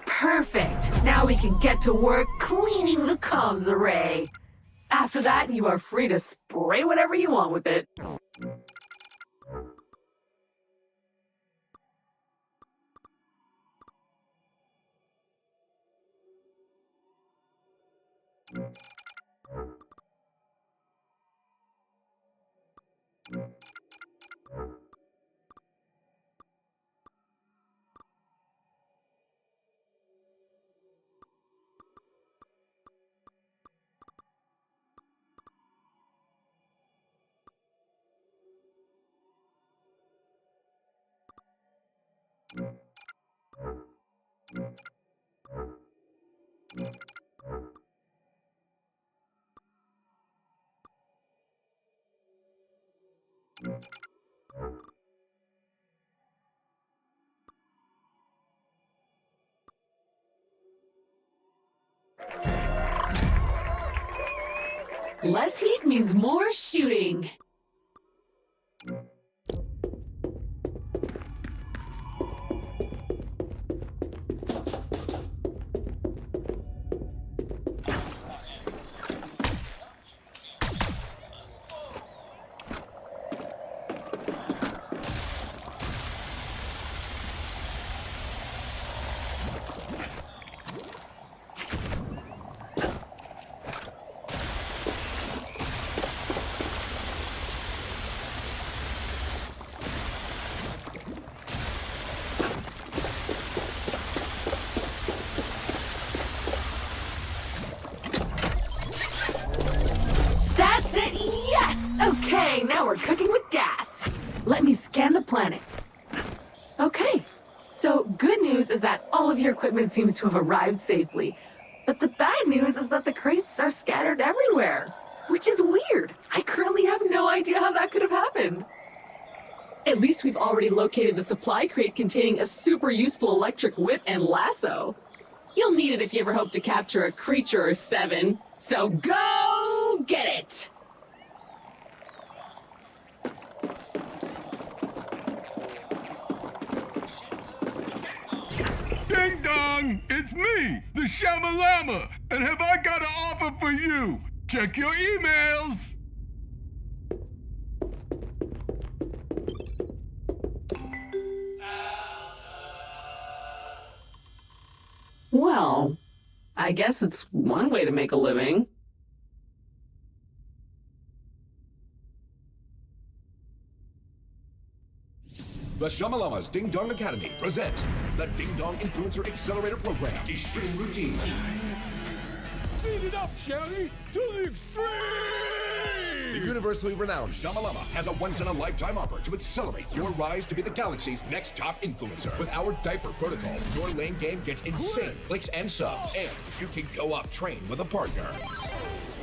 Speaker 4: Perfect! Now we can get to work cleaning the comms array. After that, you are free to spray whatever you want with it. Less heat means more shooting. That's it, yes! Okay, now we're cooking with gas. Let me scan the planet. Okay, so good news is that all of your equipment seems to have arrived safely. But the bad news is that the crates are scattered everywhere, which is weird. I currently have no idea how that could have happened. At least we've already located the supply crate containing a super useful electric whip and lasso. You'll need it if you ever hope to capture a creature or 7. So go get it!
Speaker 10: Ding dong! It's me, the Shamalama, and have I got an offer for you? Check your emails!
Speaker 4: Well, I guess it's one way to make a living.
Speaker 12: The Shamalama's Ding Dong Academy presents the Ding Dong Influencer Accelerator Program, Extreme Routine.
Speaker 10: Speed it up, Shelly, to the extreme!
Speaker 12: The universally renowned Shamalama has a once-in-a-lifetime offer to accelerate your rise to be the galaxy's next top influencer. With our diaper protocol, your lane game gets insane clicks and subs, and you can go up train with a partner.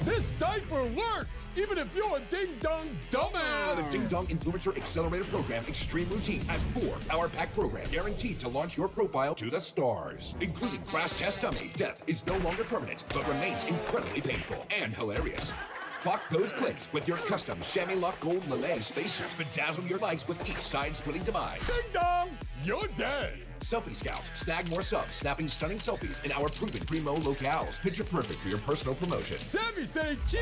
Speaker 10: This diaper works, even if you're a ding-dong dumbass!
Speaker 12: The Ding Dong Influencer Accelerator Program Extreme Routine has 4 power-packed programs guaranteed to launch your profile to the stars, including crash test dummy. Death is no longer permanent, but remains incredibly painful and hilarious. Clock those clicks with your custom chamois lock gold lame spacesuit. Bedazzle your likes with each side-splitting demise.
Speaker 10: Ding dong! You're dead.
Speaker 12: Selfie Scout. Snag more subs, snapping stunning selfies in our proven primo locales. Picture perfect for your personal promotion.
Speaker 10: Sammy say cheese!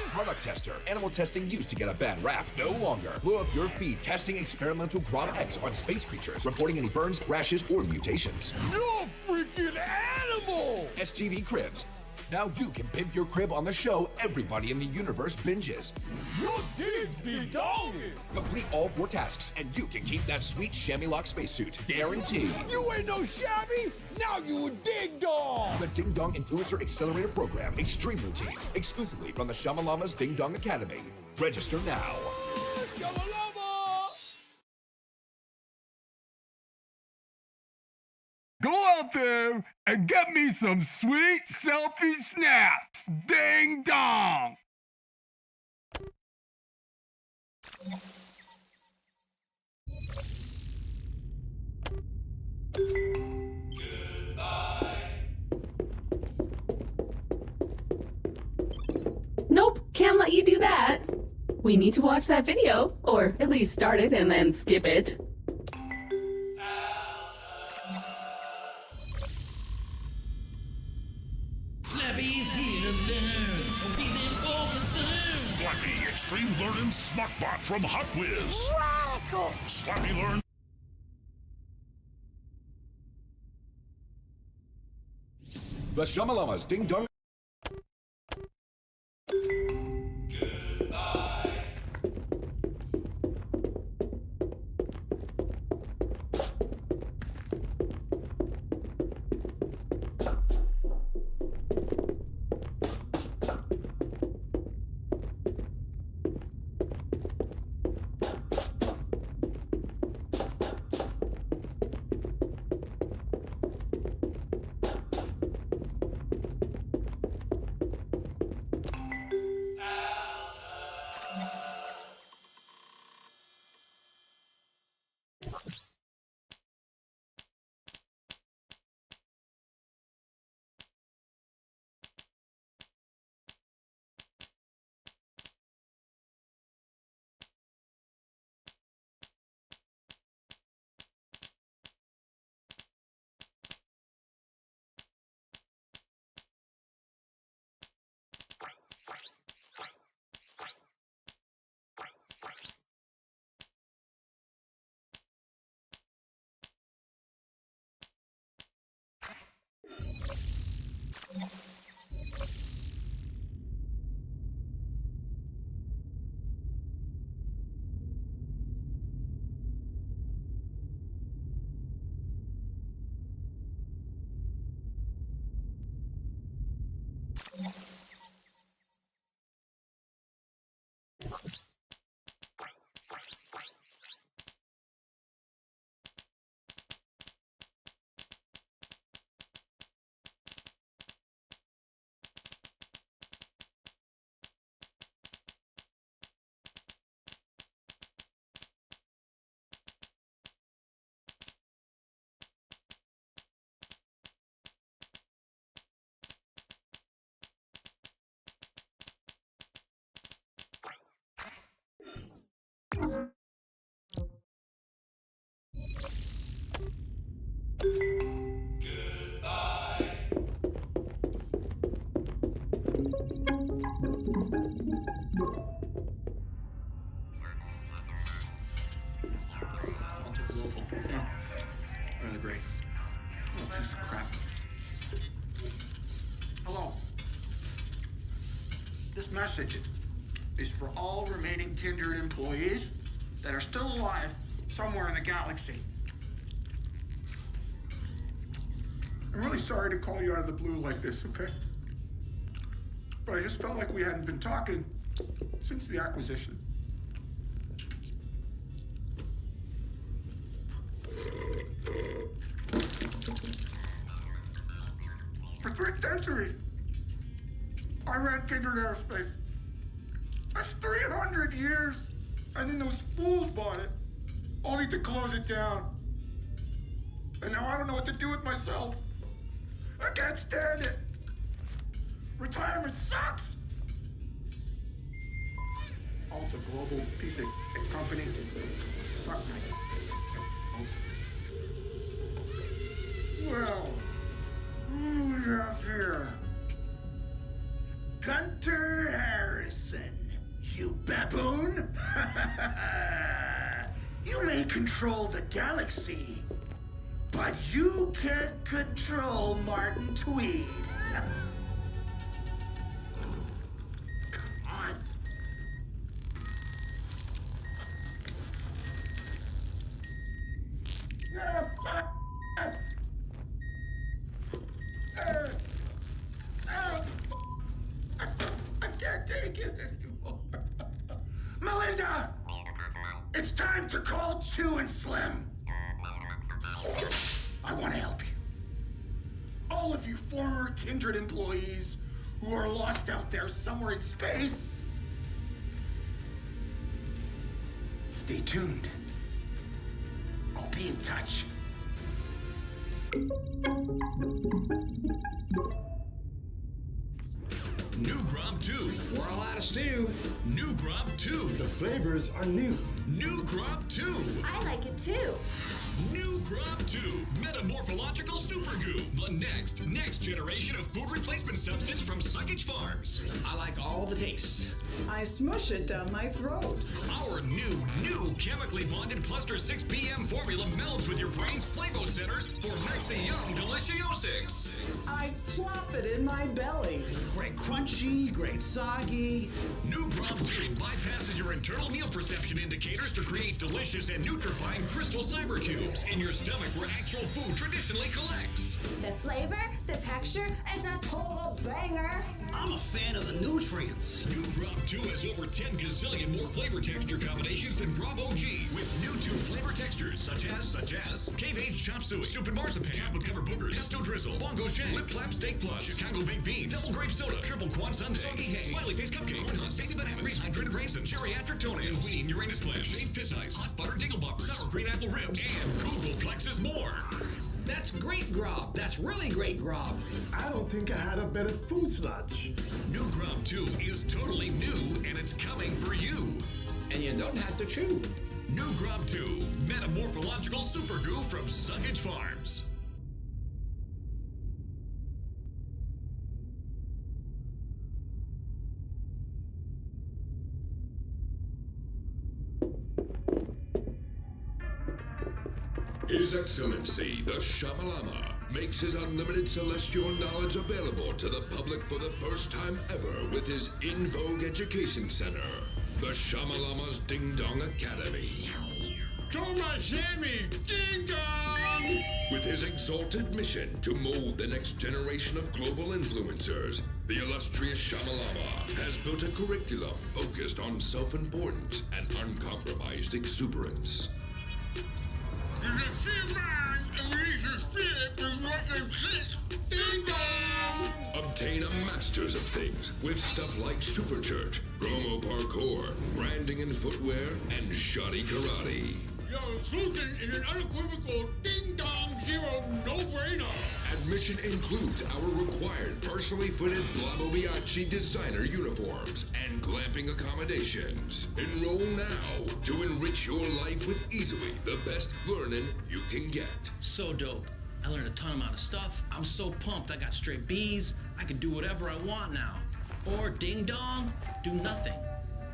Speaker 12: Product Tester. Animal testing used to get a bad rap. No longer. Blow up your feed testing experimental Grob X on space creatures, reporting any burns, rashes, or mutations.
Speaker 10: You're a freaking animal!
Speaker 12: STV Cribs. Now you can pimp your crib on the show everybody in the universe binges.
Speaker 10: Your digs be dogging!
Speaker 12: Complete all 4 tasks, and you can keep that sweet chamois lock spacesuit. Guaranteed.
Speaker 10: You ain't no shabby! Now you a dig dong!
Speaker 12: The Ding Dong Influencer Accelerator Program, Extreme Routine, exclusively from the Shamalama's Ding Dong Academy. Register now.
Speaker 10: Go out there and get me some sweet selfie snaps. Ding dong!
Speaker 3: Nope, can't let you do that. We need to watch that video, or at least start it and then skip it.
Speaker 13: Slappy's here to learn. He's in full concern.
Speaker 8: Slappy Extreme Learning Smartbot from Hot Whiz.
Speaker 13: Radical.
Speaker 8: Slappy Learn.
Speaker 12: The Shamalama's Ding Dong.
Speaker 14: Really great. Oh, piece of crap. Hello. This message is for all remaining Kindred employees that are still alive somewhere in the galaxy. I'm really sorry to call you out of the blue like this, okay? But I just felt like we hadn't been talking since the acquisition. For 3 centuries, I ran Kindred Aerospace. That's 300 years. And then those fools bought it, only to close it down. And now I don't know what to do with myself. I can't stand it. Retirement sucks. Alta Global piece of company suck my. control the galaxy, but you can't control Martin Tweed. Come on. I can't take it anymore. Melinda! It's time to call Chew and Slim. I want to help you. All of you former Kindred employees who are lost out there somewhere in space, stay tuned. I'll be in touch.
Speaker 15: New Grub 2.
Speaker 16: We're all out of stew.
Speaker 15: New Grub 2.
Speaker 16: The flavors are new.
Speaker 15: New Grub 2.
Speaker 11: I like it too.
Speaker 15: New Grub 2. Metamorphological Super Goo. The next generation of food replacement substance from Suckage Farms.
Speaker 16: I like all the tastes.
Speaker 17: I smush it down my throat.
Speaker 15: Our new chemically bonded Cluster 6 PM formula melds with your brain's flavo centers for Maxi Yum Deliciosics.
Speaker 17: I plop it in my belly.
Speaker 16: Great crunchy, great soggy.
Speaker 15: New Grub 2 bypasses your internal meal perception indicators to create delicious and nutrifying crystal cyber cubes in your stomach where actual food traditionally collects.
Speaker 11: The flavor, the texture, is a total banger.
Speaker 16: I'm a fan of the nutrients.
Speaker 15: New Grub 2 has over 10 gazillion more flavor texture combinations than Grub OG, with new 2 flavor textures such as Cave Age Chop Suey, Stupid Marzipan, Chocolate Cover Boogers, Pesto Drizzle, Bongo Shank, Lip Clap Steak Plus, Chicago Baked Beans, Double Grape Soda, Triple Quan Sundae, Soggy Hay, Smiley Face Cupcake, Corn Husk, Baby Bananas, Rehydrated Raisins, Geriatric Toenails, Winnie Uranus Clams, Shaved Piss Ice, Hot Butter Dinglebumpers, Sour Green Apple Ribs, and Googleplex's more.
Speaker 16: That's great grub. That's really great grub.
Speaker 18: I don't think I had a better food sludge.
Speaker 15: New Grub 2 is totally new, and it's coming for you.
Speaker 16: And you don't have to chew.
Speaker 15: New Grub 2, Metamorphological Super Goo from Suckage Farms.
Speaker 12: His Excellency, the Shamalama, makes his unlimited celestial knowledge available to the public for the first time ever with his In Vogue Education Center, the Shamalama's Ding Dong Academy.
Speaker 14: Thomas Sammy, Ding Dong!
Speaker 12: With his exalted mission to mold the next generation of global influencers, the illustrious Shamalama has built a curriculum focused on self-importance and uncompromised exuberance.
Speaker 14: You can see minds and release your spirit with what they think. Ding dong!
Speaker 12: Obtain a master's of things with stuff like Super Church, promo parkour, branding and footwear, and shoddy karate.
Speaker 14: Your inclusion is an unequivocal ding-dong zero no-brainer.
Speaker 12: Admission includes our required personally fitted Blabo Bianchi designer uniforms and glamping accommodations. Enroll now to enrich your life with easily the best learning you can get.
Speaker 13: So dope. I learned a ton amount of stuff. I'm so pumped. I got straight B's. I can do whatever I want now. Or ding dong, do nothing.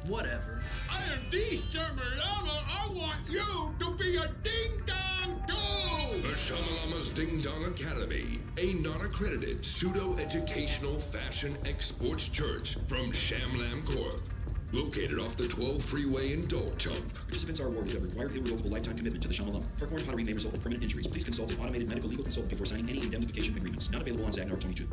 Speaker 13: Whatever.
Speaker 14: I am the Shamalama. I want you to be a ding-dong too!
Speaker 12: The Shamalama's Ding Dong Academy, a non-accredited pseudo-educational fashion exports church from Shamlam Corp. Located off the 12 freeway in Dolchump.
Speaker 19: Participants are awarded a required irrevocable lifetime commitment to the Shamalama. Performance pottery may result in permanent injuries. Please consult an automated medical legal consultant before signing any indemnification agreements. Not available on Zagnar 22.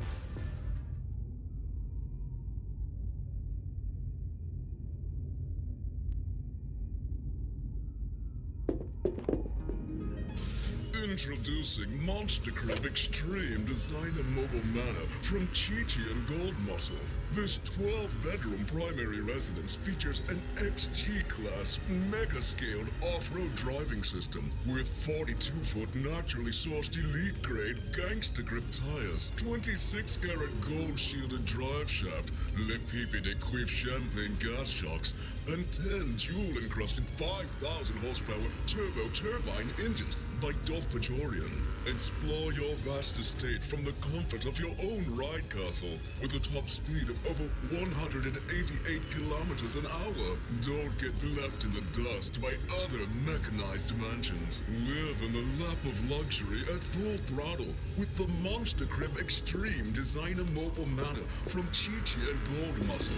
Speaker 8: Introducing Monster Crib Extreme Designer Mobile Manor from Chi-Chi and Gold Muscle. This 12-bedroom primary residence features an XG-class, mega-scaled off-road driving system with 42-foot naturally sourced elite-grade gangster grip tires, 26-karat gold-shielded drive shaft, Le Pipi de Quiff Champlain gas shocks, and 10 jewel-encrusted 5,000 horsepower turbo turbine engines by Dolph Pachorian. Explore your vast estate from the comfort of your own ride castle with a top speed of over 188 kilometers an hour. Don't get left in the dust by other mechanized mansions. Live in the lap of luxury at full throttle with the Monster Crib Extreme Designer Mobile Manor from Chi-Chi and Gold Muscle.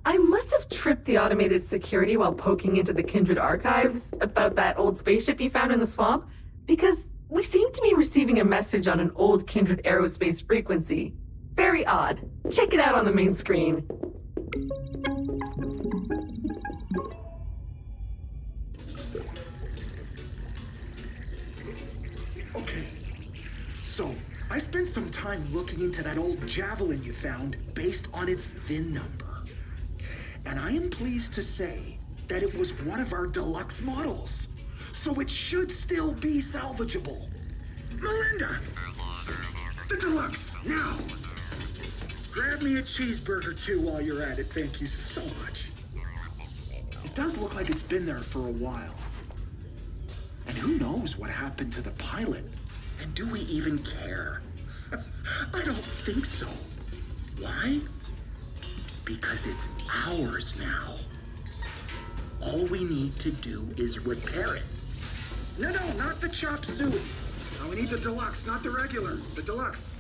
Speaker 4: I must have tripped the automated security while poking into the Kindred archives about that old spaceship you found in the swamp, because we seem to be receiving a message on an old Kindred aerospace frequency. Very odd. Check it out on the main screen.
Speaker 20: Okay, so I spent some time looking into that old Javelin you found based on its VIN number. And I am pleased to say that it was one of our deluxe models, so it should still be salvageable. Melinda! The deluxe, now! Grab me a cheeseburger too while you're at it, thank you so much. It does look like it's been there for a while. And who knows what happened to the pilot? And do we even care? I don't think so. Why? Because it's ours now. All we need to do is repair it. No, not the chop suey. No, we need the deluxe, not the regular. The deluxe.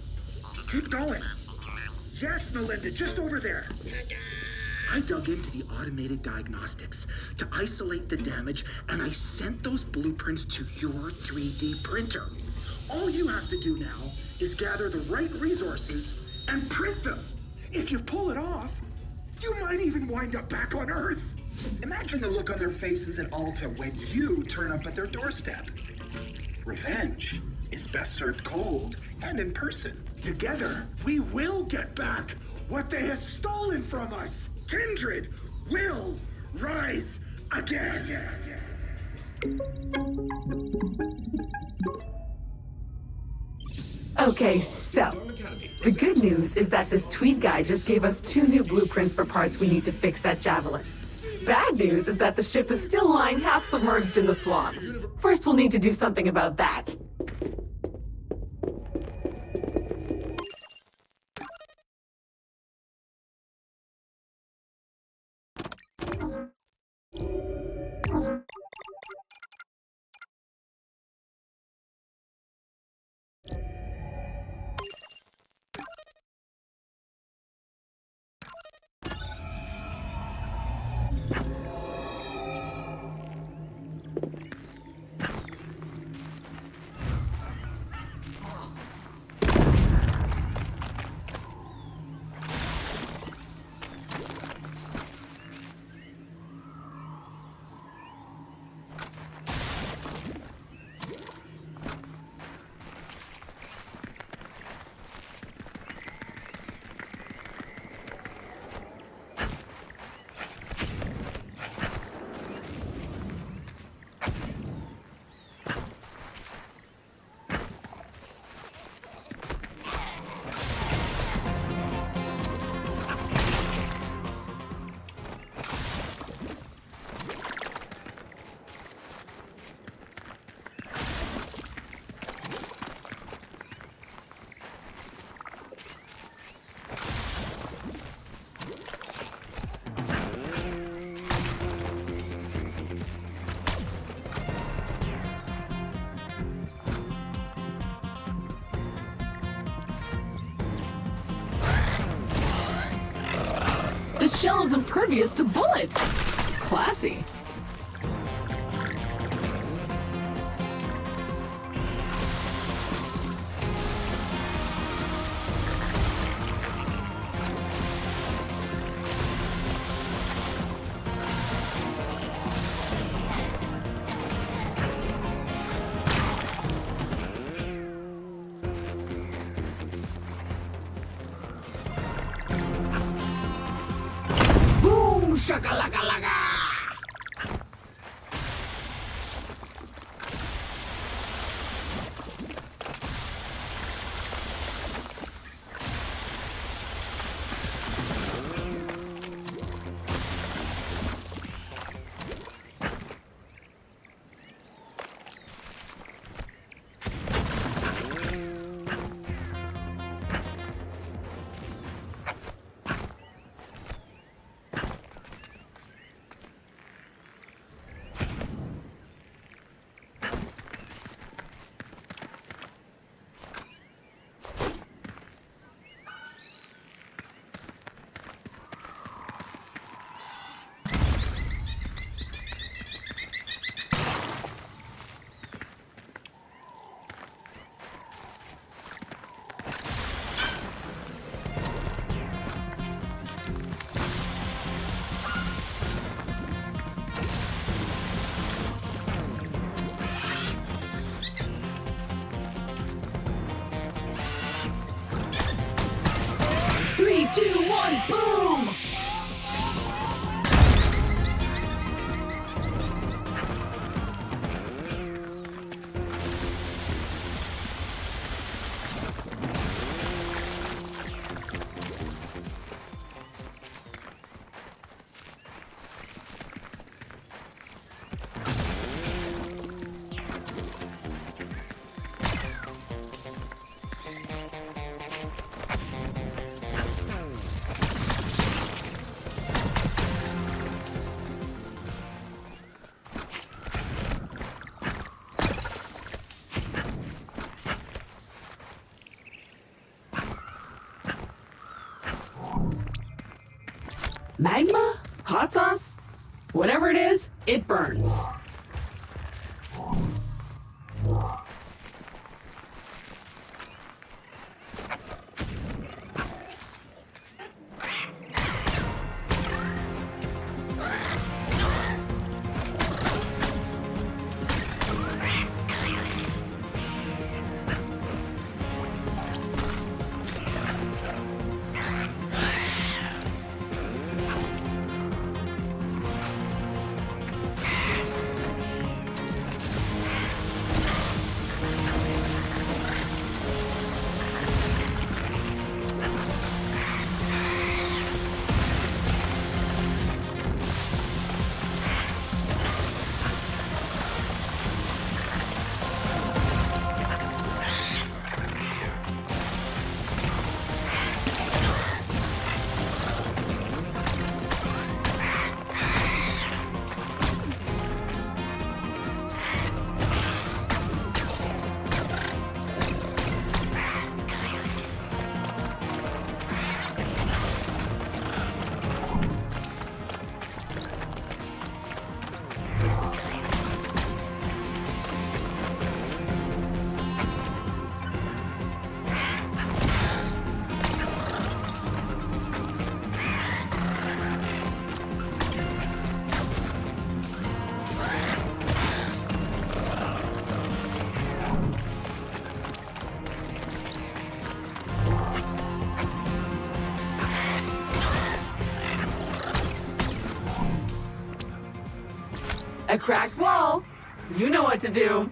Speaker 20: Keep going. Yes, Melinda, just over there. I dug into the automated diagnostics to isolate the damage, and I sent those blueprints to your 3D printer. All you have to do now is gather the right resources and print them. If you pull it off, you might even wind up back on Earth. Imagine the look on their faces at Alta when you turn up at their doorstep. Revenge is best served cold and in person. Together, we will get back what they have stolen from us. Kindred will rise again.
Speaker 4: Okay, so the good news is that this tweet guy just gave us 2 new blueprints for parts we need to fix that Javelin. Bad news is that the ship is still lying half submerged in the swamp. First, we'll need to do something about that. The shell is impervious to bullets. Classy.
Speaker 3: Boom shakalaka-laka! Three, two, one, boom! Magma? Hot sauce? Whatever it is, it burns. A cracked wall. You know what to do.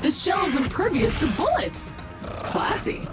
Speaker 3: The shell is impervious to bullets. Classy.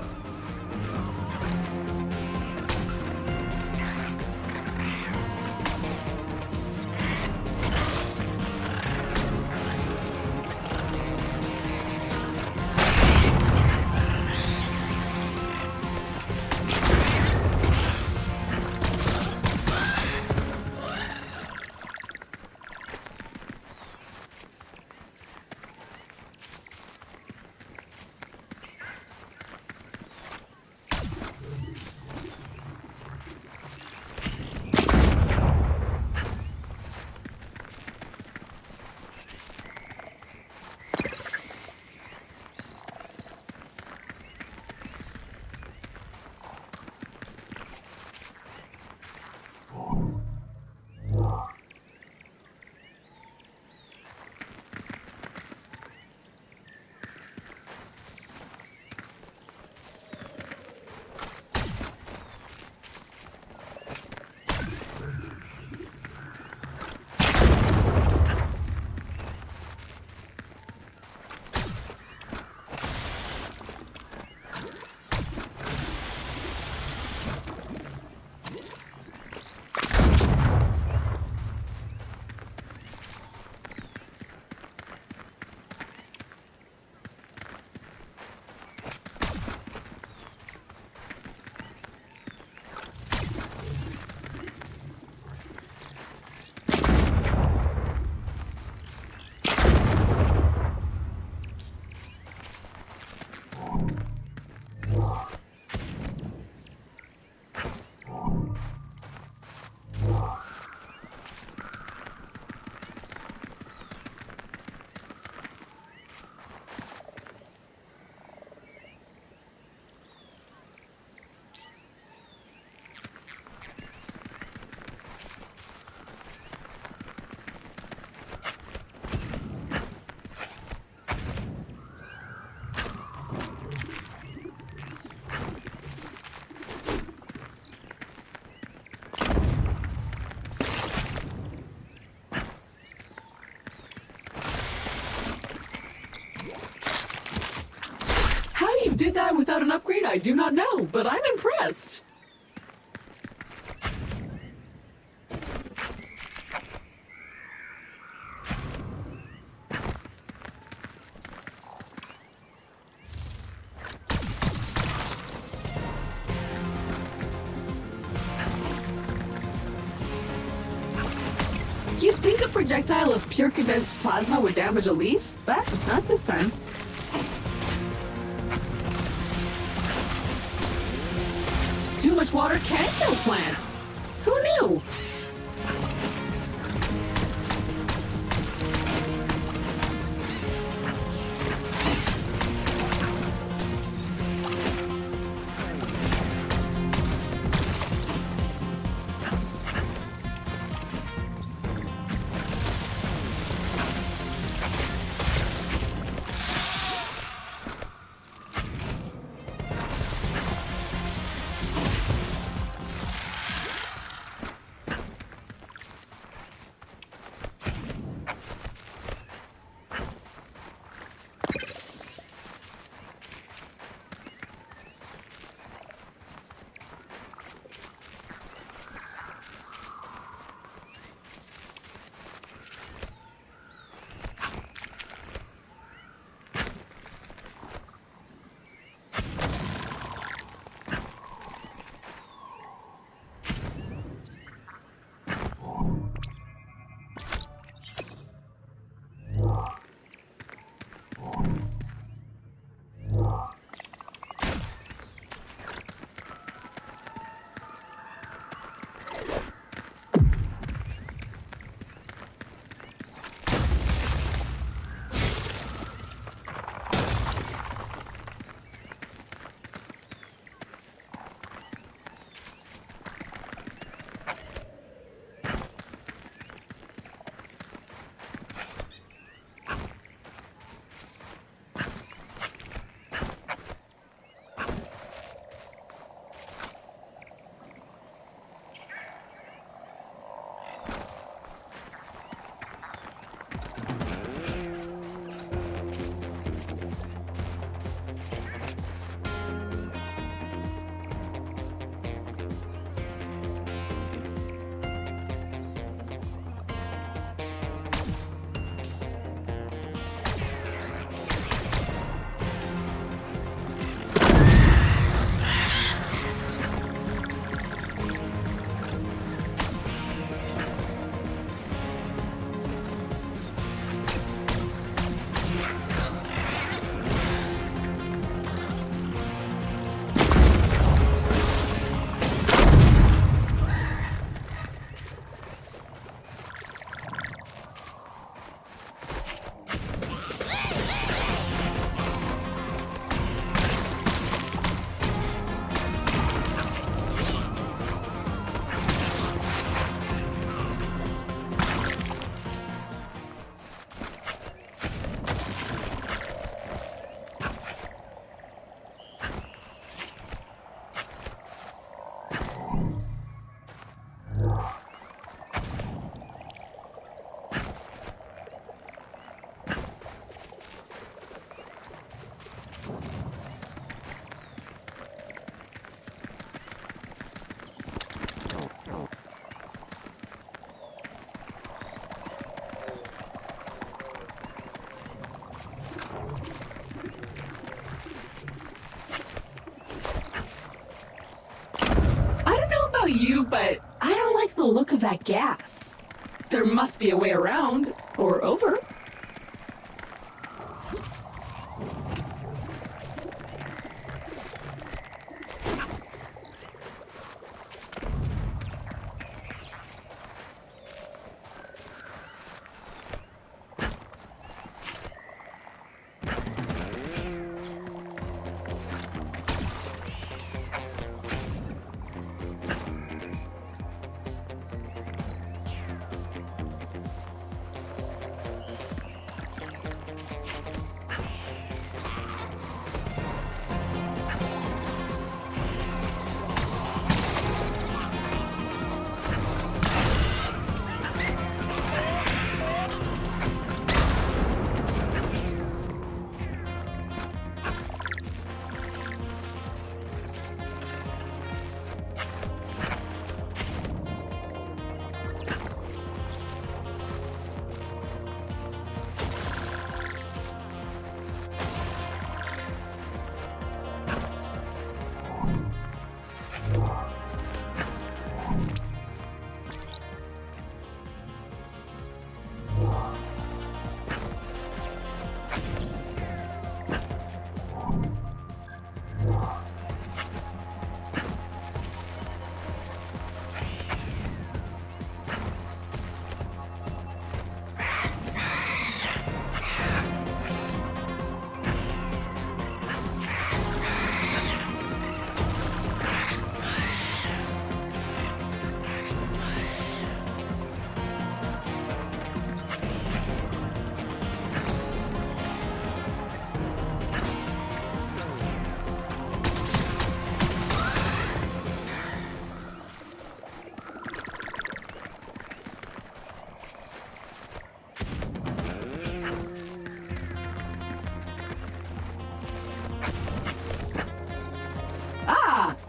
Speaker 3: without an upgrade, I do not know, but I'm impressed. You'd think a projectile of pure condensed plasma would damage a leaf, but not this time. Too much water can kill plants. Who knew? You, but I don't like the look of that gas. There must be a way around, or over.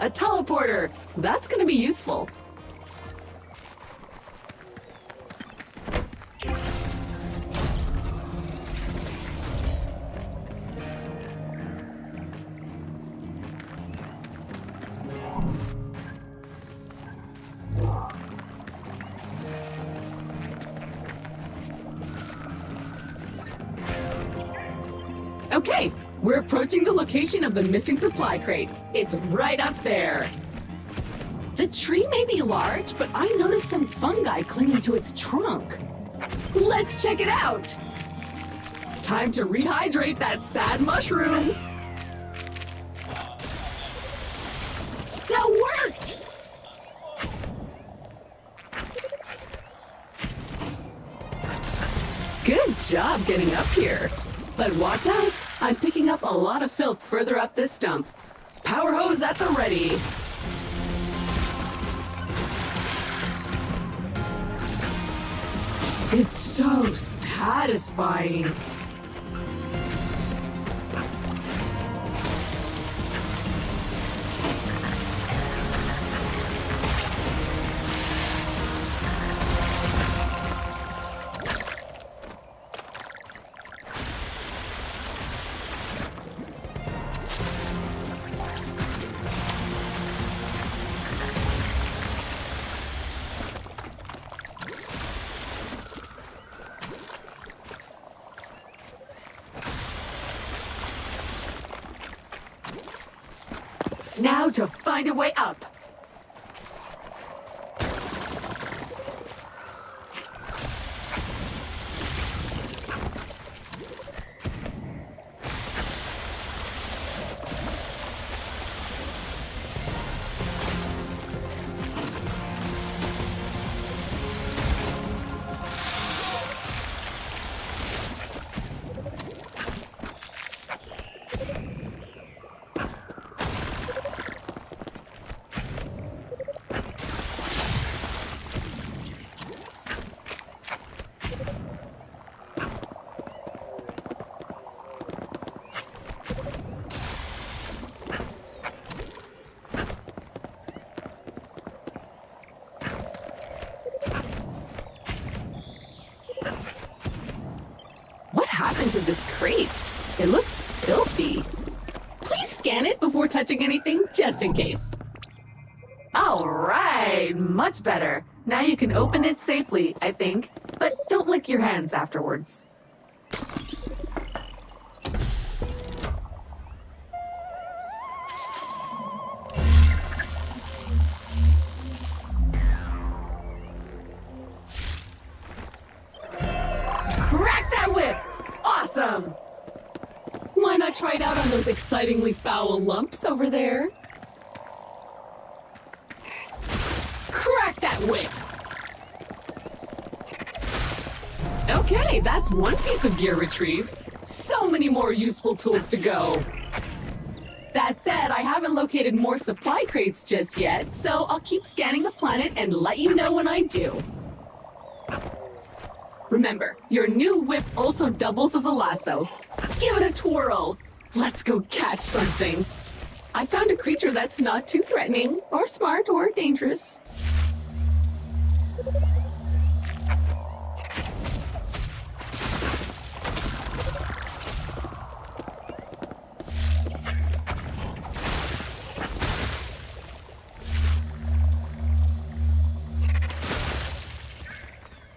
Speaker 3: a teleporter. That's gonna be useful. Okay, we're approaching the location of the missing supply crate. It's right up there. The tree may be large, but I noticed some fungi clinging to its trunk. Let's check it out. Time to rehydrate that sad mushroom. That worked! Good job getting up here. But watch out, I'm picking up a lot of filth further up this stump. Power hose at the ready. It's so satisfying. Now to find a way up. What happened to this crate? It looks filthy. Please scan it before touching anything, just in case. All right, much better. Now you can open it safely, I think, but don't lick your hands afterwards. Crack that whip! Awesome! Why not try it out on those excitingly foul lumps over there? Crack that whip! Okay, that's one piece of gear retrieved. So many more useful tools to go. That said, I haven't located more supply crates just yet, so I'll keep scanning the planet and let you know when I do. Remember, your new whip also doubles as a lasso. Give it a twirl. Let's go catch something. I found a creature that's not too threatening, or smart, or dangerous.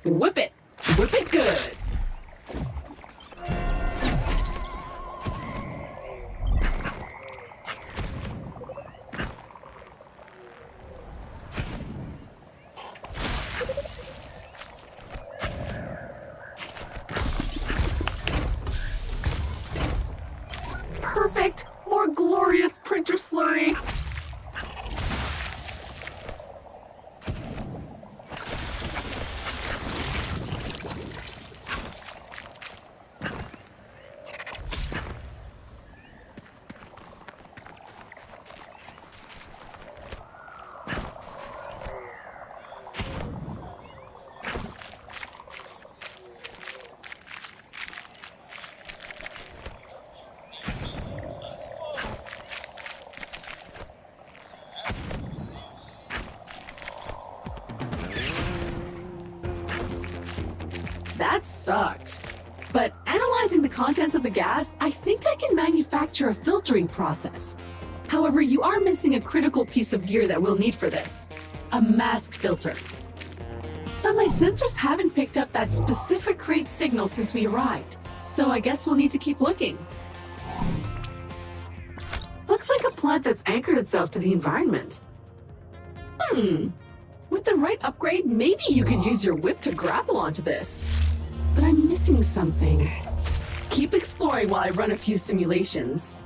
Speaker 3: Whip it! Whip it good! Perfect! More glorious printer slurry! sucked. But analyzing the contents of the gas, I think I can manufacture a filtering process. However, you are missing a critical piece of gear that we'll need for this. A mask filter. But my sensors haven't picked up that specific crate signal since we arrived, so I guess we'll need to keep looking. Looks like a plant that's anchored itself to the environment. With the right upgrade, maybe you could use your whip to grapple onto this. But I'm missing something. Keep exploring while I run a few simulations.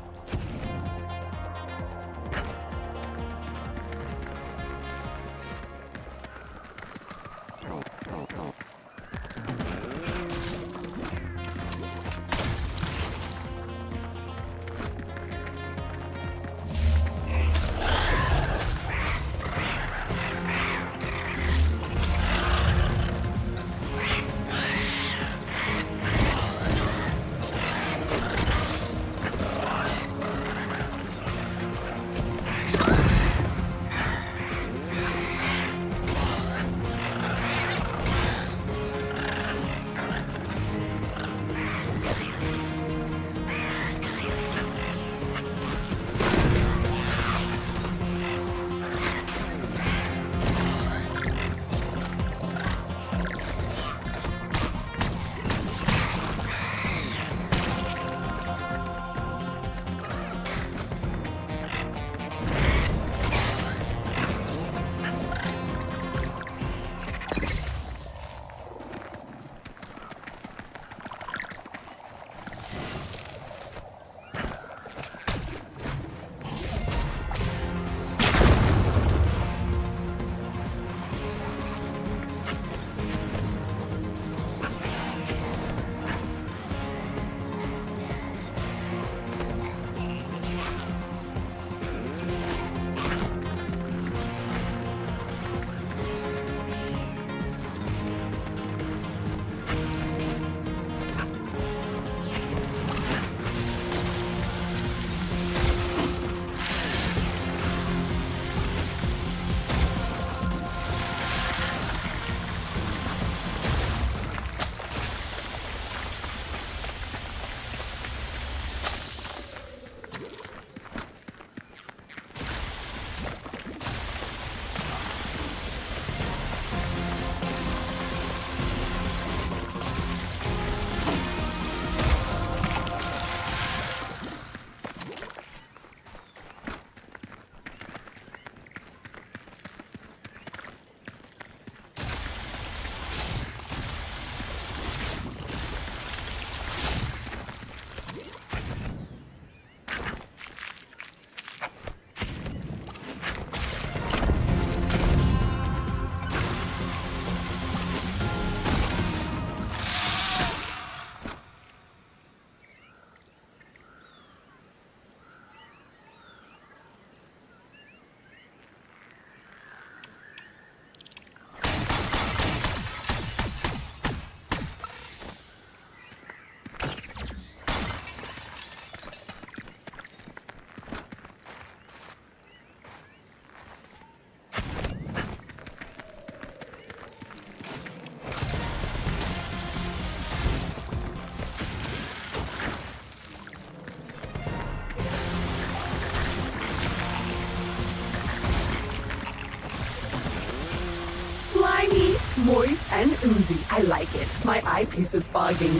Speaker 4: Moist and oozy. I like it. My eyepiece is fogging.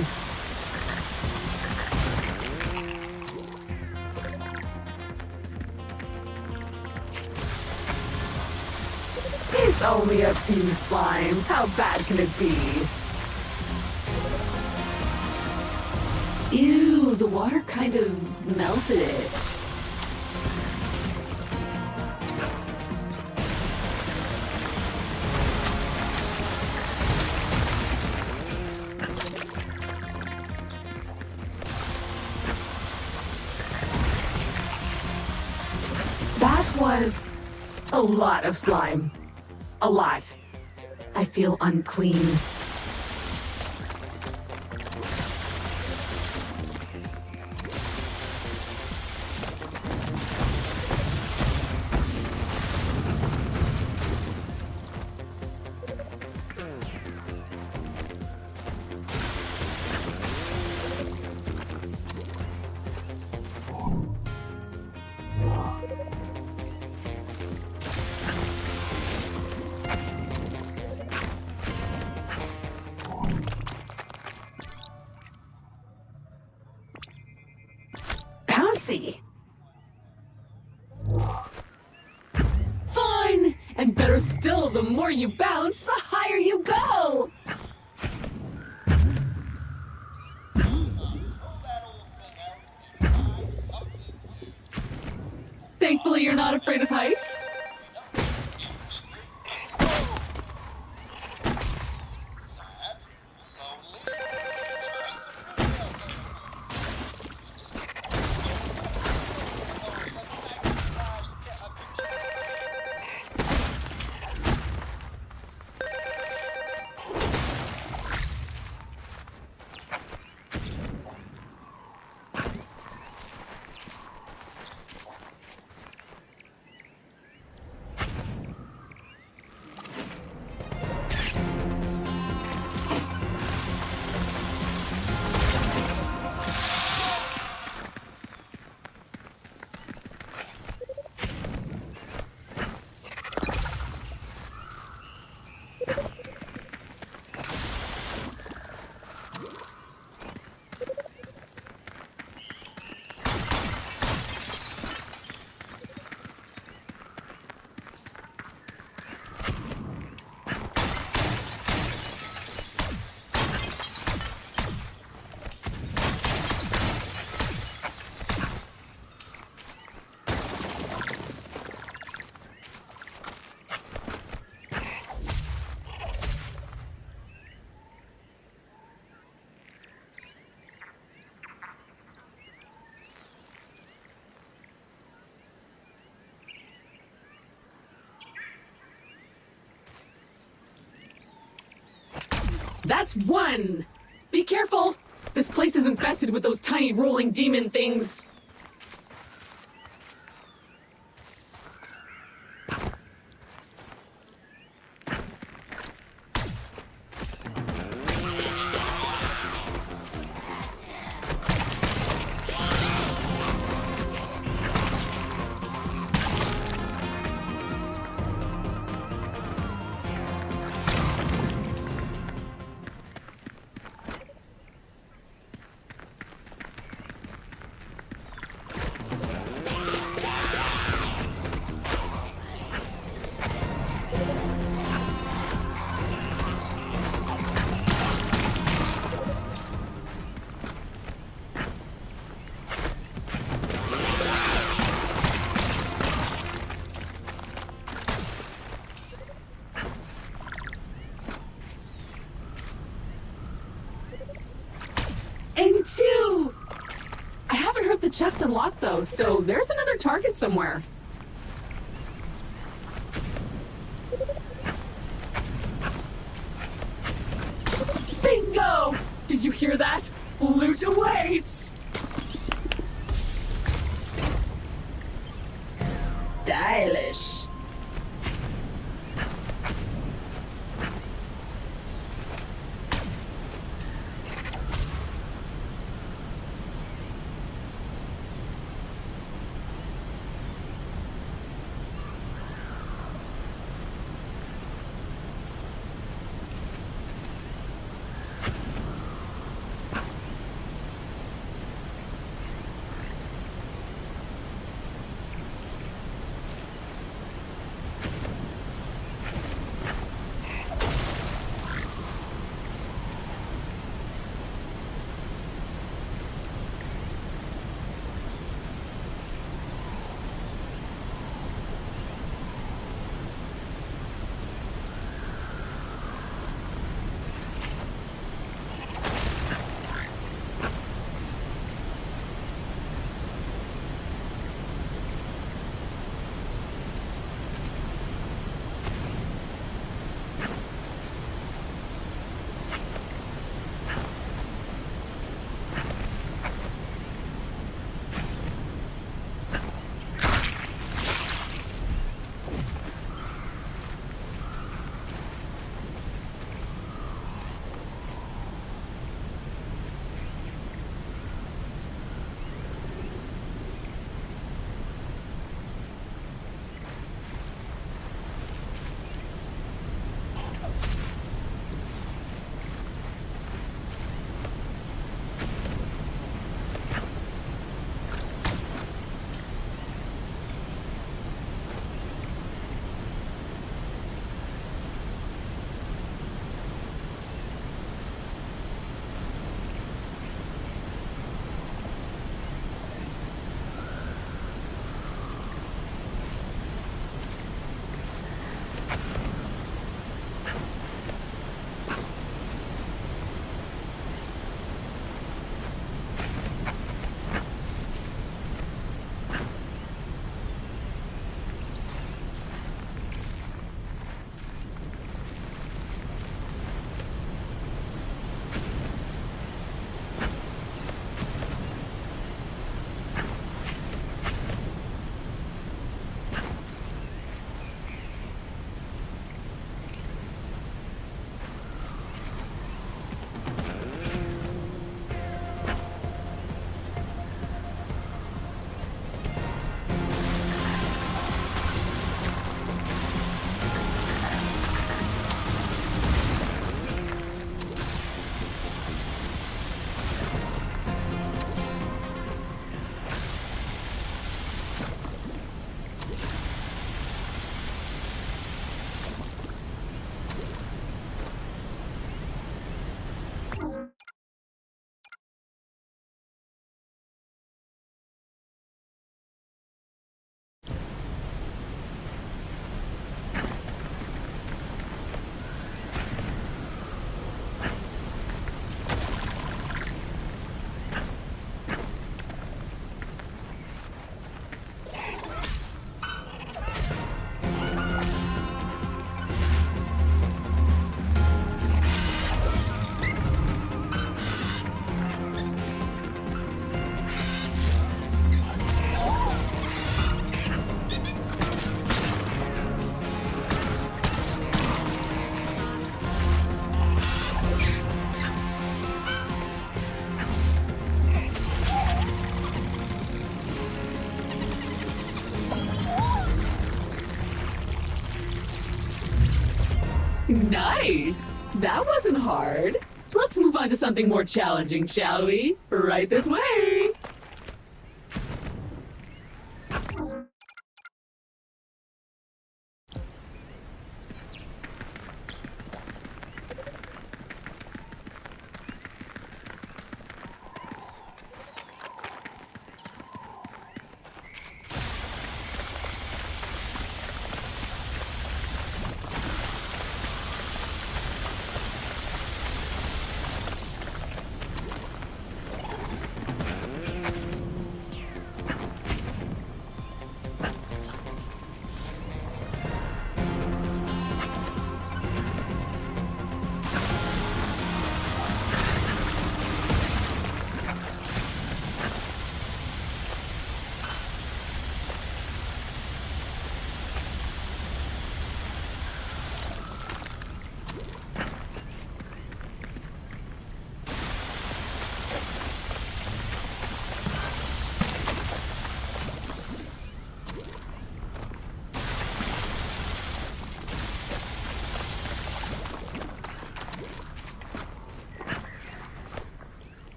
Speaker 4: It's only a few slimes. How bad can it be?
Speaker 3: Ew, the water kind of melted it.
Speaker 4: That was a lot of slime. A lot. I feel unclean. see. Fine! And better still, the more you bounce, the higher you go! Thankfully, you're not afraid of heights. That's one! Be careful! This place is infested with those tiny rolling demon things. And two! I haven't heard the chest unlocked though, so there's another target somewhere. Bingo! Did you hear that? Loot awaits! Stylish.
Speaker 3: Nice! That wasn't hard. Let's move on to something more challenging, shall we? Right this way!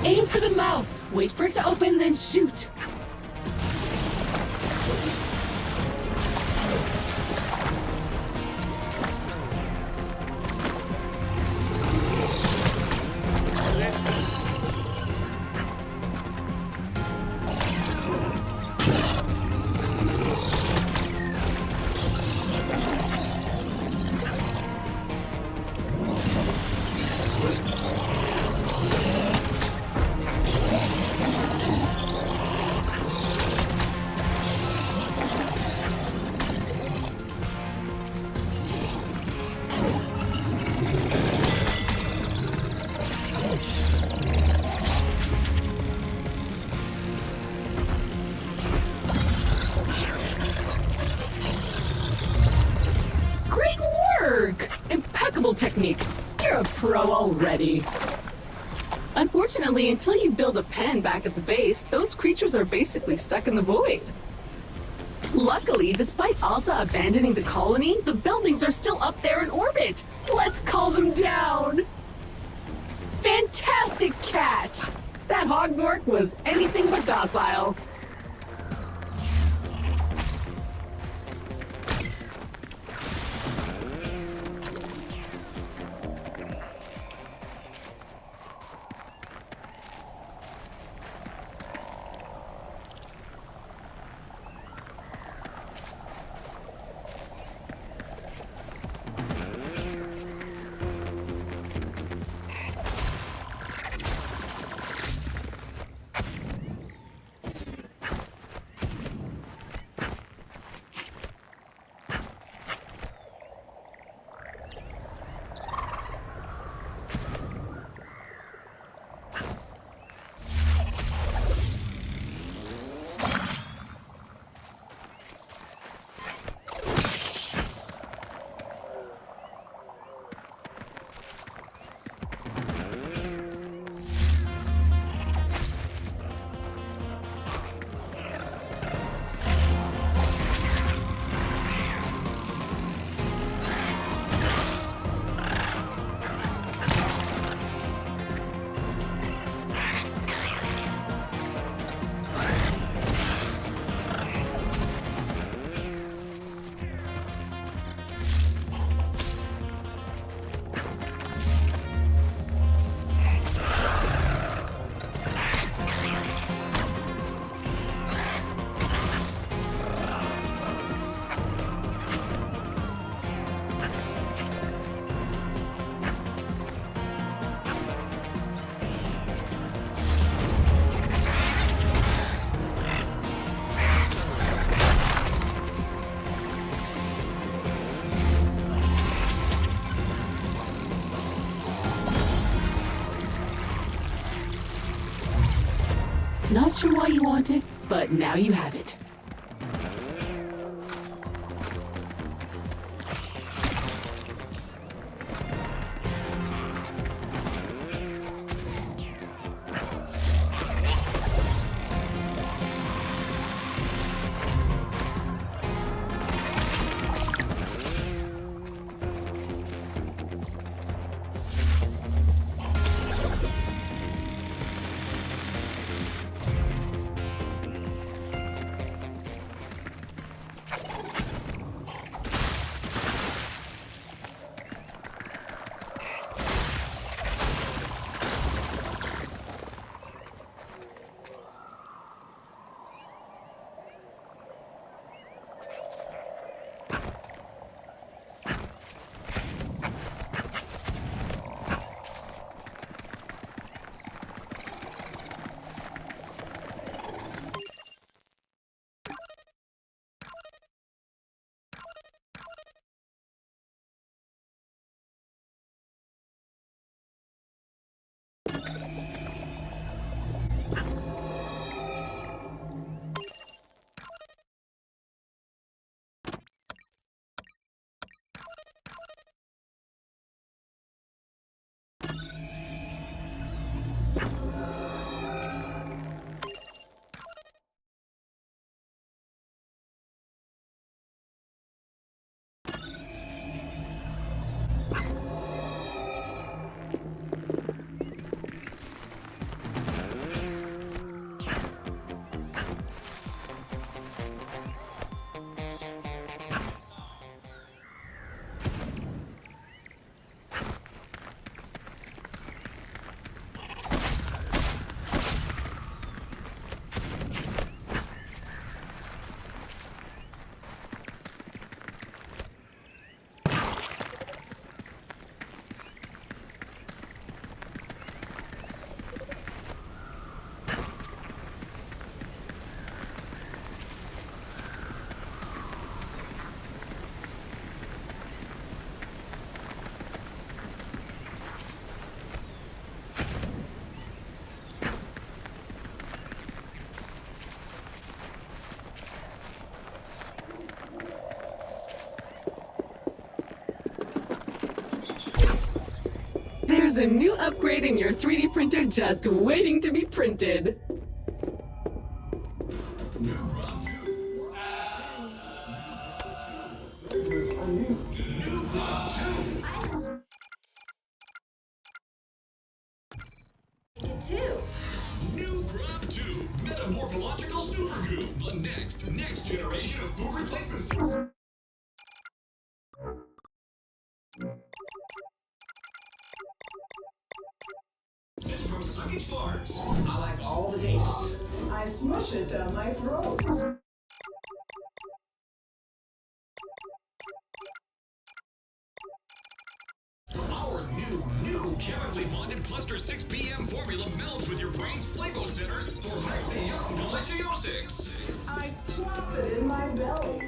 Speaker 3: Aim for the mouth. Wait for it to open, then shoot. Technique. You're a pro already. Unfortunately, until you build a pen back at the base, those creatures are basically stuck in the void. Luckily, despite Alta abandoning the colony, the buildings are still up there in orbit. Let's call them down. Fantastic catch! That Hognork was anything but docile. Not sure why you want it, but now you have it. There's a new upgrade in your 3D printer just waiting to be printed.
Speaker 15: New Crop 2, Metamorphological Super Goo, the next generation of food replacement soup. It's from Suckage Farms.
Speaker 16: I like all the tastes.
Speaker 17: I smush it down my throat.
Speaker 15: Our new chemically bonded Cluster 6 BM formula melds with your brain's flavo centers for Maxi Young Deliciosis.
Speaker 17: I plop it in my belly.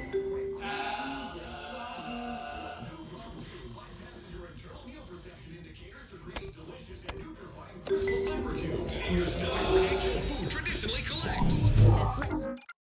Speaker 15: Crystal Cyber Cubes, your stomach where actual food traditionally collects.